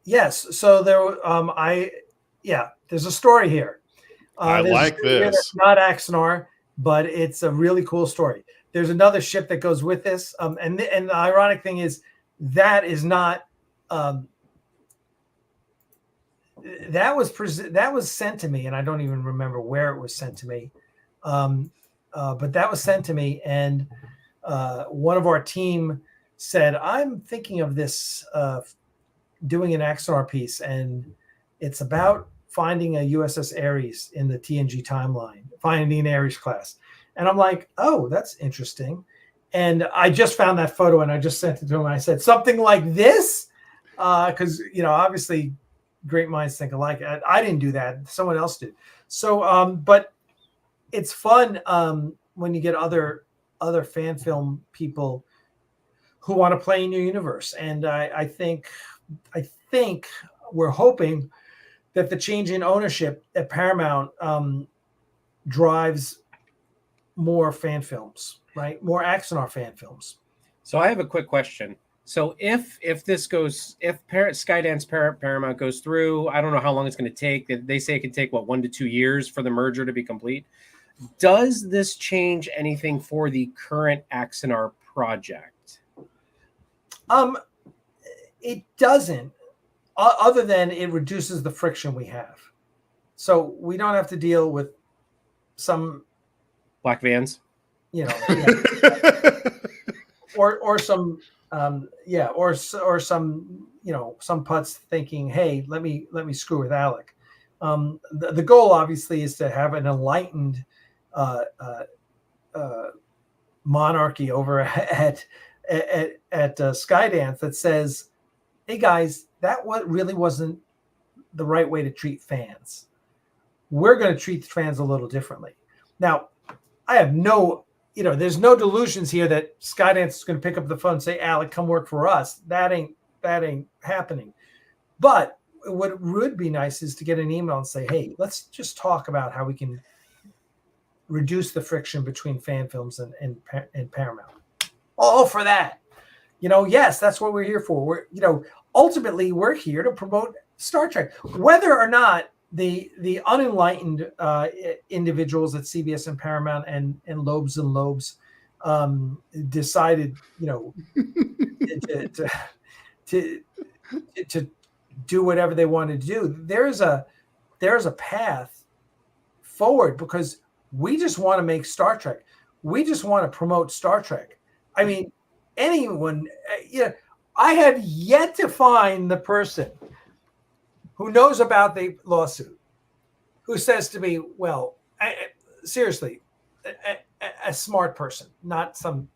Yes. So there's a story here. I like this. It's not Axanar, but it's a really cool story. There's another ship that goes with this. And the ironic thing is that is not, that was sent to me, and I don't even remember where it was sent to me. But that was sent to me, and one of our team said, I'm thinking of this, doing an Axanar piece, and it's about finding a USS Ares in the TNG timeline, finding an Ares class. And I'm like, oh, that's interesting. And I just found that photo, and I just sent it to him. I said, something like this? Because, obviously great minds think alike. I didn't do that. Someone else did. So, but it's fun when you get other fan film people who want to play in your universe. And I think we're hoping that the change in ownership at Paramount drives more fan films, right? More Axanar fan films. So I have a quick question. So if Skydance Paramount goes through, I don't know how long it's going to take. They say it can take 1 to 2 years for the merger to be complete. Does this change anything for the current Axanar project? It doesn't, other than it reduces the friction we have. So we don't have to deal with some black vans, or some or some some putts thinking, hey, let me screw with Alec. The goal obviously is to have an enlightened monarchy over at Skydance that says, hey guys, that really wasn't the right way to treat fans. We're going to treat the fans a little differently. Now, I have there's no delusions here that Skydance is going to pick up the phone and say, Alec, come work for us. That ain't happening. But what would be nice is to get an email and say, hey, let's just talk about how we can reduce the friction between fan films and Paramount. All for that. Yes, that's what we're here for. Ultimately we're here to promote Star Trek. Whether or not the unenlightened individuals at CBS and Paramount and Lobes decided, to do whatever they wanted to do. There's a path forward because we just want to make Star Trek. We just want to promote Star Trek. I mean, anyone, I have yet to find the person who knows about the lawsuit, who says to me, well, seriously, a smart person, not some.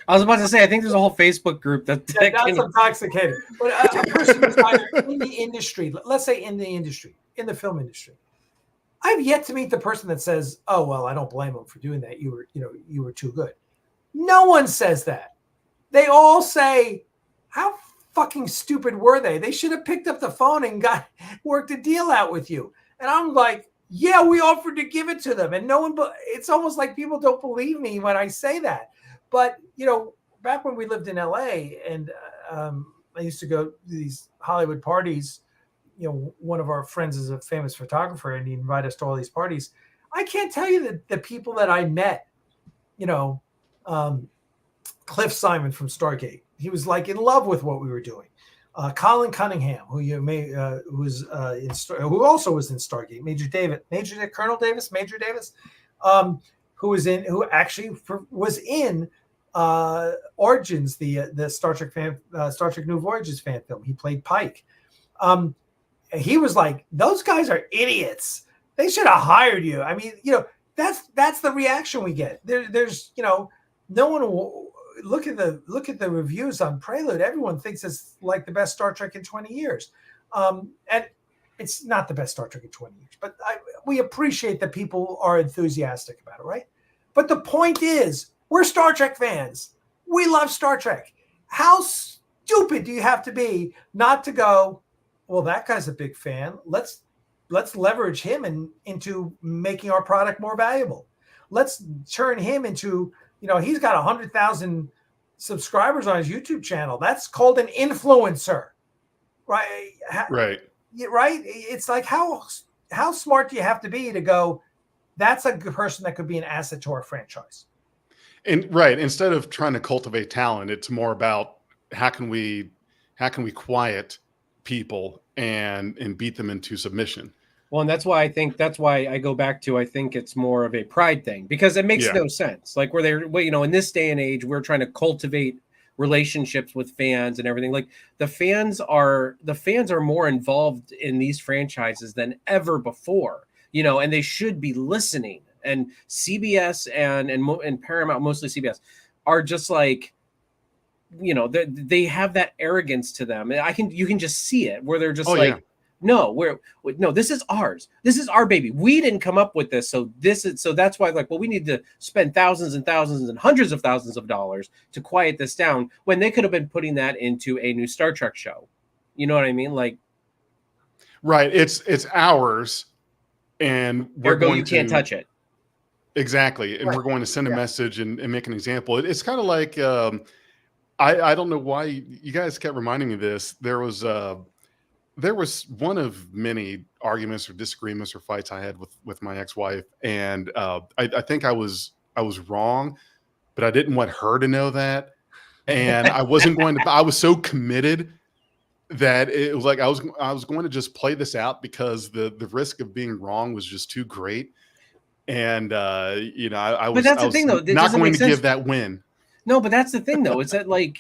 I was about to say, I think there's a whole Facebook group not intoxicated, but a person who's either in the industry, let's say in the film industry. I've yet to meet the person that says, oh, well, I don't blame him for doing that. You were too good. No one says that. They all say, how fucking stupid were they? They should have picked up the phone and worked a deal out with you. And I'm like, yeah, we offered to give it to them. And no one, it's almost like people don't believe me when I say that. But, back when we lived in LA and I used to go to these Hollywood parties, one of our friends is a famous photographer and he invited us to all these parties. I can't tell you that the people that I met, Cliff Simon from Stargate, he was like in love with what we were doing. Colin Cunningham, who who also was in Stargate, Colonel Davis, Major Davis, who actually was in Origins, the Star Trek New Voyages fan film. He played Pike. He was like, those guys are idiots. They should have hired you. I mean, that's the reaction we get. There's no one will look at the reviews on Prelude. Everyone thinks it's like the best Star Trek in 20 years. And it's not the best Star Trek in 20 years, but we appreciate that people are enthusiastic about it, right? But the point is, we're Star Trek fans. We love Star Trek. How stupid do you have to be not to go, well, that guy's a big fan. Let's leverage him into making our product more valuable. Let's turn him into, he's got 100,000 subscribers on his YouTube channel. That's called an influencer, right? Right. Right. It's like, how smart do you have to be to go, that's a good person that could be an asset to our franchise. And right. Instead of trying to cultivate talent, it's more about how can we quiet people and beat them into submission. Well, and that's why I go back to, I think it's more of a pride thing, because it makes no sense. Like in this day and age, we're trying to cultivate relationships with fans and everything. Like the fans are more involved in these franchises than ever before, and they should be listening. And CBS and Paramount, mostly CBS, are just like, they have that arrogance to them. You can just see it where they're just no, this is ours. This is our baby. We didn't come up with this. So that's why, we need to spend thousands and thousands and hundreds of thousands of dollars to quiet this down, when they could have been putting that into a new Star Trek show. You know what I mean? Like, right. It's ours, and you can't touch it. Exactly. And we're going to send a message and make an example. It's kind of like, I don't know why you guys kept reminding me of this. There was one of many arguments or disagreements or fights I had with my ex-wife. And I think I was wrong, but I didn't want her to know that. and I wasn't going to. I was so committed that it was like I was going to just play this out because the risk of being wrong was just too great. And I But that's I the was thing, though. It not doesn't going make to give sense. that win. No, but that's the thing, though. It's that like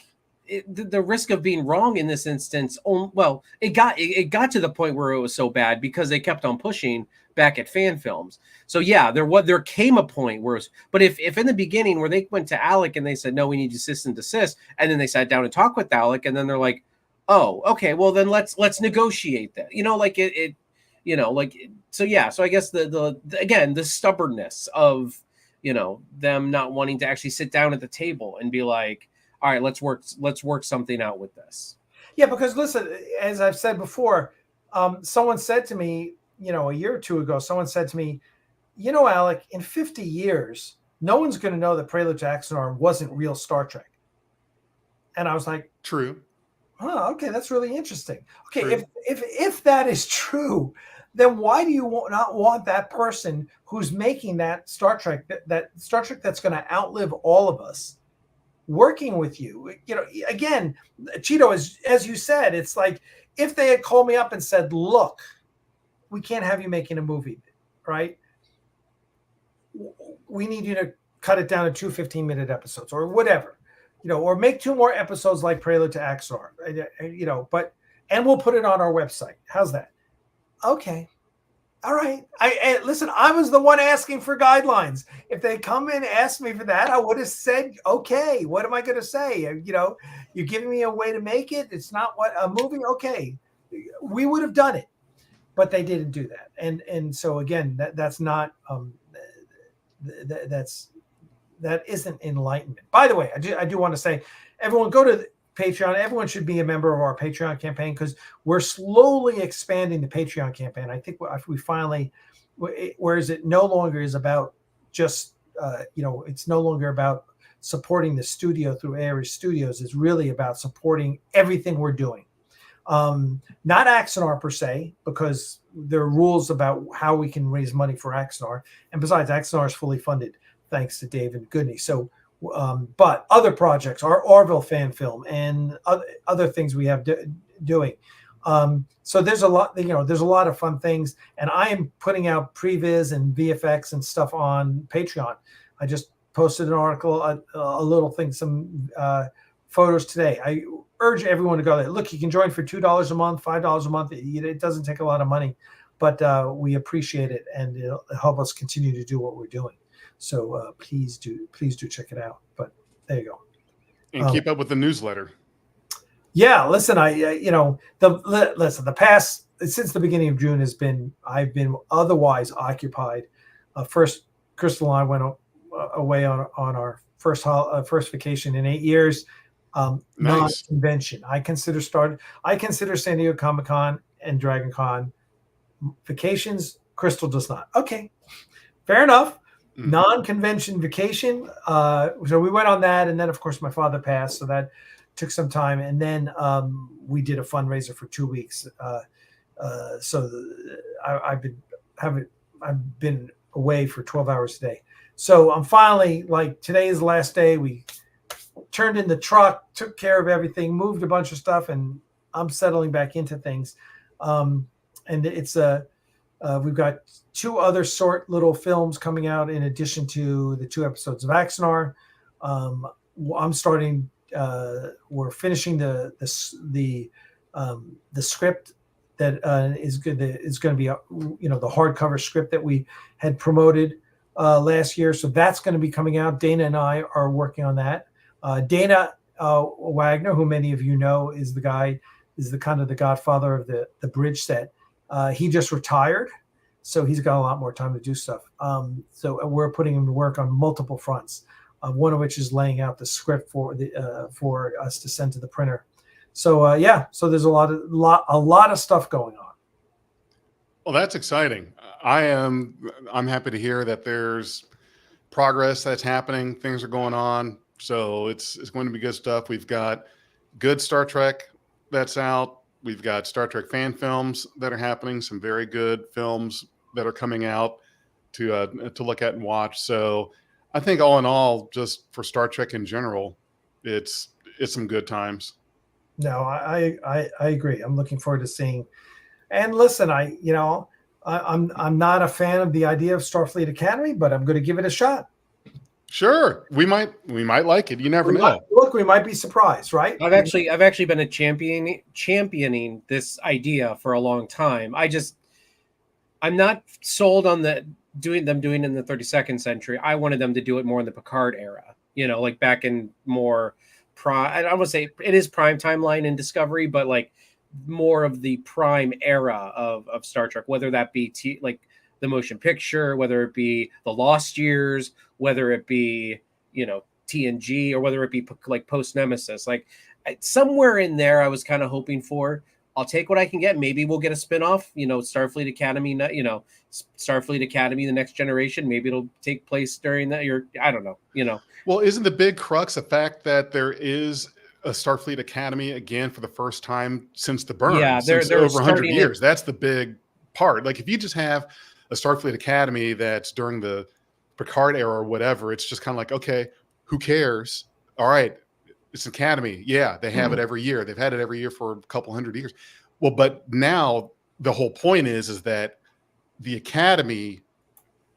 the risk of being wrong in this instance. Well, it got to the point where it was so bad because they kept on pushing back at fan films. So yeah, there came a point where, but if in the beginning where they went to Alec and they said no, we need to cease and desist, and then they sat down and talked with Alec, and then they're like, oh, okay, well then let's negotiate that. Like it. So yeah. So I guess the again the stubbornness of them not wanting to actually sit down at the table and be like, all right, let's work something out with this. Yeah, because listen, as I've said before, someone said to me, a year or two ago, someone said to me, Alec, in 50 years, no one's going to know that Prelude to Axanar wasn't real Star Trek. And I was like, True. Oh, okay, that's really interesting. Okay, True. if that is true, then why do you not want that person who's making that Star Trek, that Star Trek that's going to outlive all of us, working with you? Again, Cheeto, as you said, it's like if they had called me up and said, look, we can't have you making a movie, right? We need you to cut it down to 2 15-minute episodes or whatever. Or make 2 more episodes like Prelude to Axanar, and we'll put it on our website. How's that? Okay. All right. Listen, I was the one asking for guidelines. If they come in and ask me for that, I would have said, okay, what am I going to say? You're giving me a way to make it. It's not what a movie. Okay. We would have done it, but they didn't do that. And so again, that's not, that isn't enlightenment. By the way, I do want to say, everyone go to Patreon. Everyone should be a member of our Patreon campaign because we're slowly expanding the Patreon campaign. I think we finally, whereas it no longer is about just, it's no longer about supporting the studio through Aries Studios. It's really about supporting everything we're doing. Not Axanar per se, because there are rules about how we can raise money for Axanar. And besides, Axanar is fully funded, thanks to Dave and Goodney. So, but other projects, our Orville fan film and other things we have doing. So there's a lot, there's a lot of fun things. And I am putting out previs and VFX and stuff on Patreon. I just posted an article, a little thing, some photos today. I urge everyone to go there. Look, you can join for $2 a month, $5 a month. It doesn't take a lot of money, but we appreciate it, and it'll help us continue to do what we're doing. So please do check it out. But there you go. And keep up with the newsletter. Yeah, listen, the past since the beginning of June I've been otherwise occupied. First, Crystal and I went away on our first vacation in 8 years. Nice. Non-convention. I consider San Diego Comic-Con and Dragon Con vacations. Crystal does not. Okay, fair enough. Mm-hmm. Non-convention vacation. So we went on that, and then of course my father passed, so that took some time, and then we did a fundraiser for 2 weeks. I've been away for 12 hours a day. So I'm finally, like, today is the last day. We turned in the truck, took care of everything, moved a bunch of stuff, and I'm settling back into things. And it's we've got 2 other short little films coming out in addition to the 2 episodes of Axanar. I'm starting. We're finishing the script that is good. Is going to be the hardcover script that we had promoted last year. So that's going to be coming out. Dana and I are working on that. Dana Wagner, who many of you know, is the kind of the godfather of the bridge set. He just retired, so he's got a lot more time to do stuff. So we're putting him to work on multiple fronts. One of which is laying out the script for us to send to the printer. So so there's a lot of stuff going on. Well, that's exciting. I'm happy to hear that there's progress that's happening. Things are going on. So it's going to be good stuff. We've got good Star Trek that's out. We've got Star Trek fan films that are happening. Some very good films that are coming out to look at and watch. So I think all in all, just for Star Trek in general, it's it's some good times. No, I agree. I'm looking forward to seeing. And listen, I'm not a fan of the idea of Starfleet Academy, but I'm going to give it a shot. Sure, we might like it. You never know. We might be surprised, right? I've actually been championing this idea for a long time. I'm not sold on doing in the 32nd century. I wanted them to do it more in the Picard era. Like back in more prime. I don't want to say it is prime timeline in Discovery, but like more of the prime era of Star Trek, whether that be like the motion picture, whether it be the Lost Years, whether it be TNG, or whether it be like post Nemesis. Like somewhere in there, I was kind of hoping for. I'll take what I can get. Maybe we'll get a spinoff, Starfleet Academy, Starfleet Academy, the Next Generation. Maybe it'll take place during that. I don't know. Well, isn't the big crux the fact that there is a Starfleet Academy again for the first time since the burn? Yeah, they're over 100 years. That's the big part. Like if you just have a Starfleet Academy that's during the Picard era or whatever, it's just kind of like, okay, who cares? All right. It's an academy. Yeah, they have it every year. They've had it every year for a couple hundred years. Well, but now the whole point is that the academy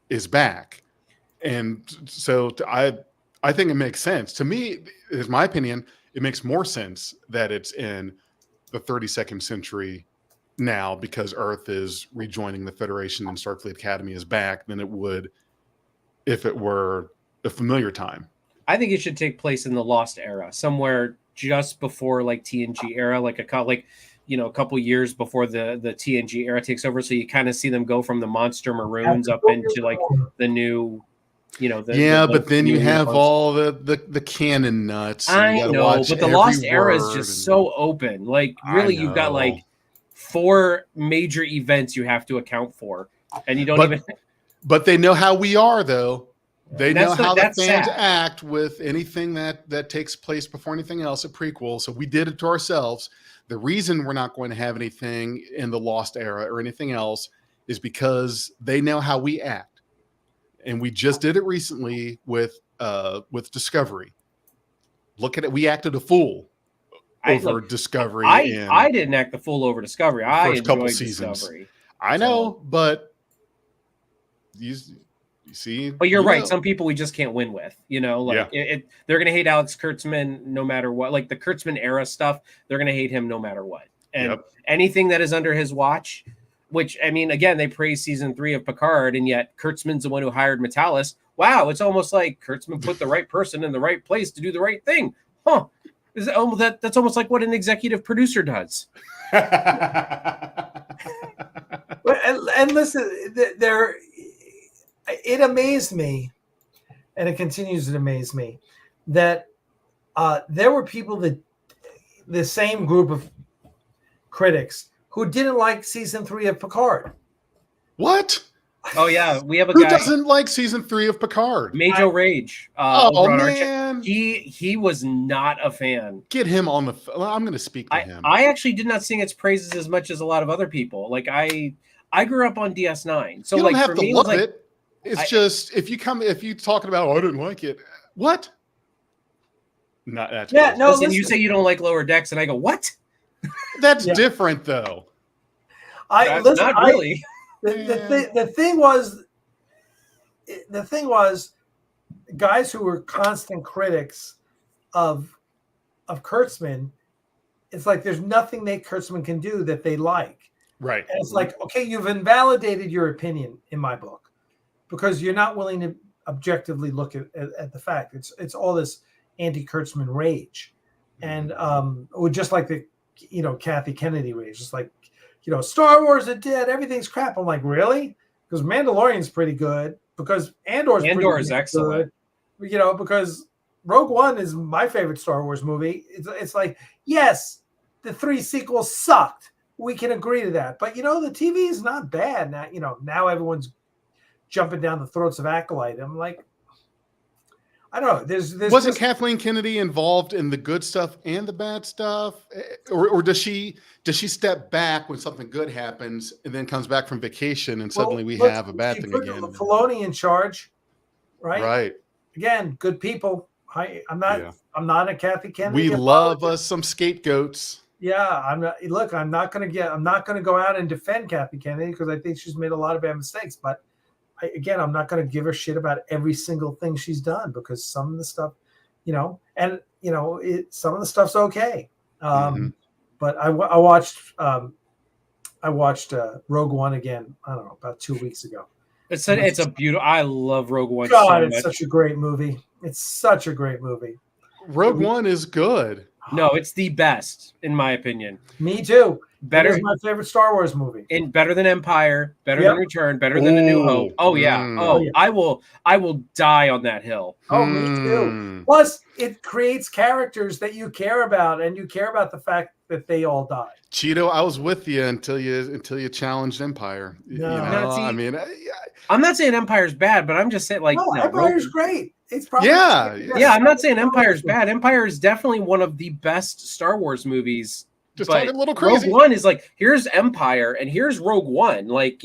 is back. And so I think it makes sense. To me, in my opinion, it makes more sense that it's in the 32nd century now because Earth is rejoining the Federation and Starfleet Academy is back than it would if it were a familiar time. I think it should take place in the Lost era, somewhere just before like TNG era, like a couple years before the TNG era takes over. So you kind of see them go from the monster maroons up into like the new, but then you have all the canon nuts. I know, but the Lost era is just so open. Like really, you've got like 4 major events you have to account for, and you don't even. But they know how we are, though. They know how the fans sad. act with anything that takes place before anything else, a prequel. So we did it to ourselves. The reason we're not going to have anything in the Lost era or anything else is because they know how we act. And we just did it recently with Discovery. Look at it. We acted a fool over Discovery. I didn't act the fool over Discovery. I enjoyed couple seasons. Discovery. I know, but you see, but you're right. Some people we just can't win with, they're going to hate Alex Kurtzman no matter what. Like the Kurtzman era stuff, they're going to hate him no matter what. And anything that is under his watch, which, I mean, again, they praise season 3 of Picard, and yet Kurtzman's the one who hired Metalis. Wow. It's almost like Kurtzman put the right person in the right place to do the right thing. Huh. That's almost like what an executive producer does. And listen, it amazed me, and it continues to amaze me, that there were people the same group of critics who didn't like season 3 of Picard. What? Oh yeah, we have a guy. Who doesn't like season 3 of Picard? Major Rage. Man, he was not a fan. Get him on the. I'm going to speak to him. I actually did not sing its praises as much as a lot of other people. Like I grew up on DS9, so you like don't have for to me, love it was it. It's just if you talking about I didn't like it. What? Not that's yeah. No, listen, you say you don't like Lower Decks, and I go what? That's different though. Not really. The thing was, guys who were constant critics of Kurtzman, it's like there's nothing that Kurtzman can do that they like. Right. And it's like, okay, you've invalidated your opinion in my book because you're not willing to objectively look at the fact. It's all this anti-Kurtzman rage. And or just like the Kathy Kennedy rage. It's like, Star Wars is dead, everything's crap. I'm like, really? Because Mandalorian's pretty good. Because Andor is excellent. Good, because Rogue One is my favorite Star Wars movie. It's like, yes, the 3 sequels sucked. We can agree to that. But the TV is not bad now. Now everyone's jumping down the throats of Acolyte. I'm like, I don't know. Wasn't Kathleen Kennedy involved in the good stuff and the bad stuff, or does she step back when something good happens and then comes back from vacation and suddenly we have a bad thing again? Filoni in charge, right? Right. Again, good people. I'm not. Yeah. I'm not a Kathy Kennedy. We love us some scapegoats. Yeah, I'm not. Look, I'm not going to go out and defend Kathy Kennedy because I think she's made a lot of bad mistakes. But I'm not going to give her shit about every single thing she's done because some of the stuff, some of the stuff's okay. But I watched Rogue One again. I don't know, about 2 weeks ago. It's a beautiful. I love Rogue One. God, so it's much. such a great movie. It's such a great movie. Rogue One is good. No, it's the best in my opinion. Me too. Better. It is my favorite Star Wars movie. And better than Empire, better than Return, better than A New Hope. Oh yeah. Oh, yeah. I will die on that hill. Oh, me too. Plus, it creates characters that you care about, and you care about the fact that they all died. Cheeto, I was with you until you challenged Empire. No. I'm not saying Empire's bad, but I'm just saying Empire's great. It's probably I'm not saying Empire's bad. Empire is definitely one of the best Star Wars movies. Just talking a little crazy. Rogue One is like, here's Empire and here's Rogue One. Like,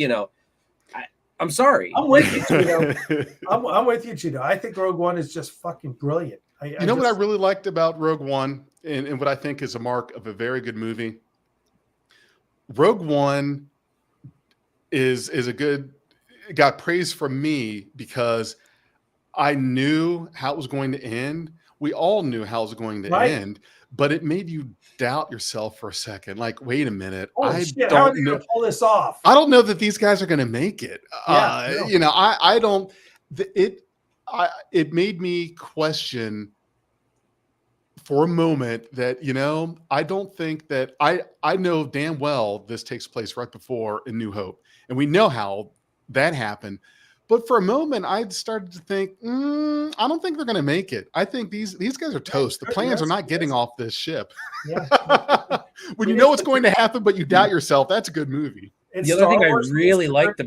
I'm sorry. I'm with you, Cheeto. I'm with you, Cheeto. I think Rogue One is just fucking brilliant. What I really liked about Rogue One and what I think is a mark of a very good movie? Rogue One got praise from me because I knew how it was going to end. We all knew how it was going to end, but it made you doubt yourself for a second. Like, wait a minute. How are they going to pull this off? I don't know that these guys are going to make it. I don't. It made me question for a moment that, I don't think that I know damn well this takes place right before A New Hope. And we know how that happened. But for a moment, I started to think, I don't think they're going to make it. I think these guys are toast. The plans are not getting off this ship. Yeah. When you know what's going to happen, but you doubt yourself, that's a good movie. The other thing I really liked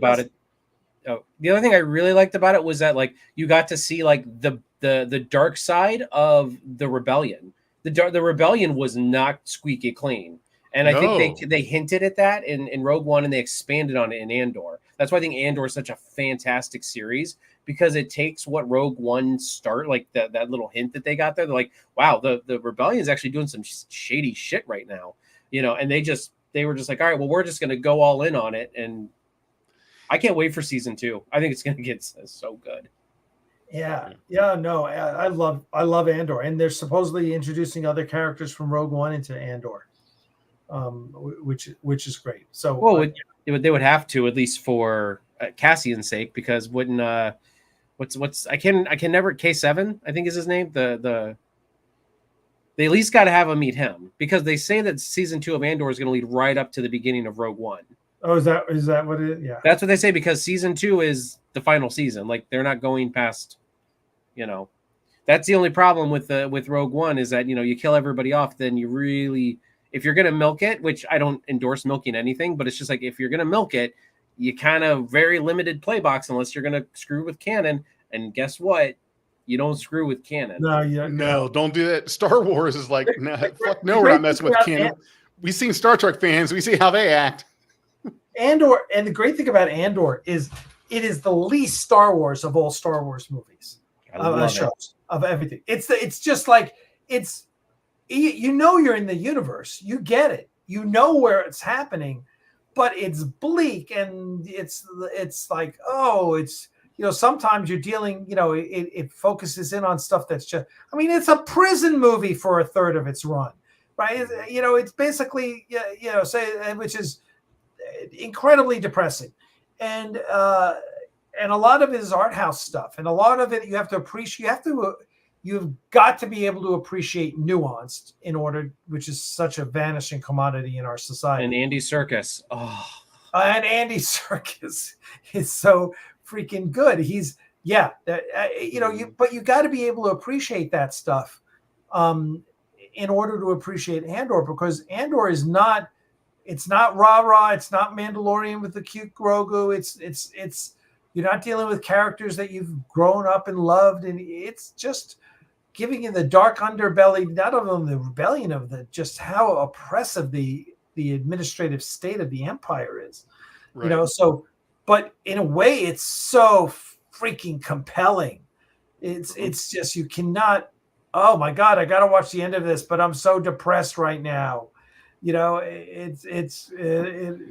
about it was that, like, you got to see, like, the dark side of the rebellion. The rebellion was not squeaky clean. And I think they hinted at that in Rogue One, and they expanded on it in Andor. That's why I think Andor is such a fantastic series, because it takes what Rogue One like that little hint that they got there. They're like, wow, the rebellion is actually doing some shady shit right now, and they were just like, all right, well, we're just going to go all in on it. And I can't wait for season 2. I think it's going to get so good. Yeah. No, I love Andor, and they're supposedly introducing other characters from Rogue One into Andor. Which is great. So they would have to, at least for Cassian's sake, because wouldn't I can never K7 I think is his name. They at least got to have him meet him, because they say that season 2 of Andor is going to lead right up to the beginning of Rogue One. Oh, is that what it is? Yeah, that's what they say, because season 2 is the final season. Like, they're not going past. That's the only problem with Rogue One, is that you kill everybody off, then you really. If you're going to milk it, which I don't endorse milking anything, but it's just like, if you're going to milk it, you kind of very limited play box, unless you're going to screw with canon. And guess what? You don't screw with canon. No, don't do that. Star Wars is like, fuck no, we're not messing with canon. We've seen Star Trek fans. We see how they act. Andor, and the great thing about Andor is it is the least Star Wars of all Star Wars movies, shows, of everything. It's just like, it's, you're in the universe, you get it, where it's happening, but it's bleak, and it's like, sometimes you're dealing, it focuses in on stuff that's just, it's a prison movie for a third of its run, right? It's basically, which is incredibly depressing, and a lot of it is art house stuff, and a lot of it you have to appreciate. You've got to be able to appreciate nuance which is such a vanishing commodity in our society. And Andy Serkis. And Andy Serkis is so freaking good. But you got to be able to appreciate that stuff in order to appreciate Andor, because Andor is it's not rah-rah. It's not Mandalorian with the cute Grogu. It's you're not dealing with characters that you've grown up and loved. And it's just giving you the dark underbelly, not only the rebellion of just how oppressive the administrative state of the empire is, right. But in a way it's so freaking compelling. It's just, you cannot oh my God, I got to watch the end of this, but I'm so depressed right now. Yeah, and Stellan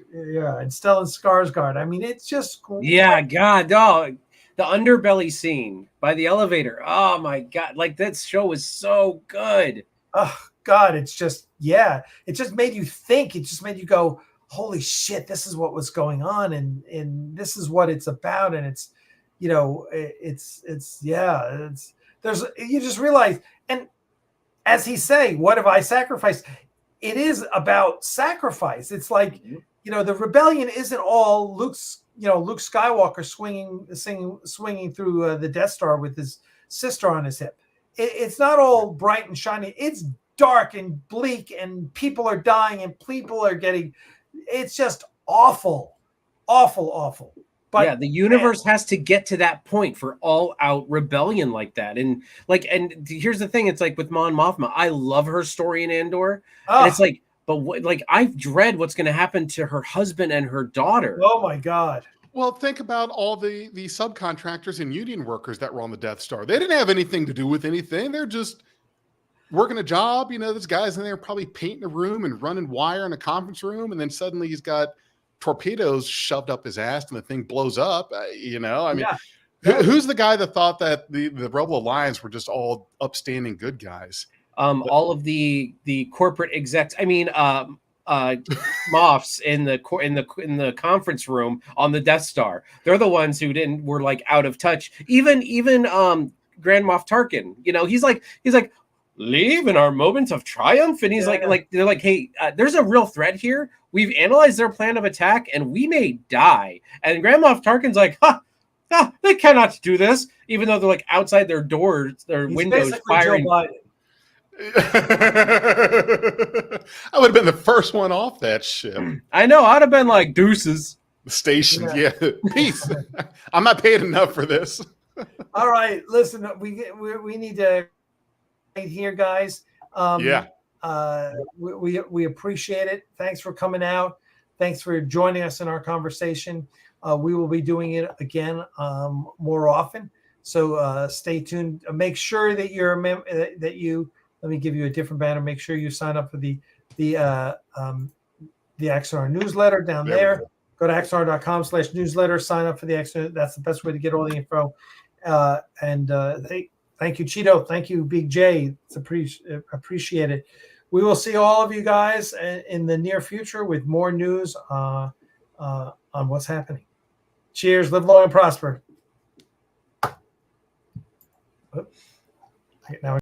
Skarsgård. I mean, it's just Yeah, God, oh, the underbelly scene by the elevator. Oh my God, like that show was so good. Oh God, it's just it just made you think. It just made you go, holy shit, this is what was going on, and this is what it's about, and it's there's you just realize, and as he say, what have I sacrificed? It is about sacrifice. It's like, the rebellion isn't all Luke Skywalker swinging through the Death Star with his sister on his hip. It's not all bright and shiny. It's dark and bleak, and people are dying, and people are getting. It's just awful, awful, awful. But yeah, the universe has to get to that point for all-out rebellion like that, and here's the thing: it's like with Mon Mothma, I love her story in Andor, and it's like, but I dread what's going to happen to her husband and her daughter. Oh my God! Well, think about all the subcontractors and union workers that were on the Death Star. They didn't have anything to do with anything. They're just working a job. This guy's in there probably painting a room and running wire in a conference room, and then suddenly he's got torpedoes shoved up his ass and the thing blows up. Who's the guy that thought that the Rebel Alliance were just all upstanding good guys? All of the corporate execs. I mean, Moffs in the conference room on the Death Star. They're the ones who were like out of touch. Even Grand Moff Tarkin. He's like. Leave in our moments of triumph, and he's like they're like, hey, there's a real threat here. We've analyzed their plan of attack, and we may die. And Grand Moff Tarkin's like, they cannot do this, even though they're like outside their doors, their windows firing. I would have been the first one off that ship. I know. I'd have been like, deuces. The station, peace. I'm not paid enough for this. All right, listen, we need to. Here, guys. We appreciate it. Thanks for coming out. Thanks for joining us in our conversation. We will be doing it again more often. So stay tuned. Make sure that let me give you a different banner. Make sure you sign up for the Axanar Newsletter down there. Go to axanar.com/newsletter. Sign up for the Axanar. That's the best way to get all the info. Thank you, Cheeto. Thank you, Big J. It's appreciate it. We will see all of you guys in the near future with more news on what's happening. Cheers. Live long and prosper. Now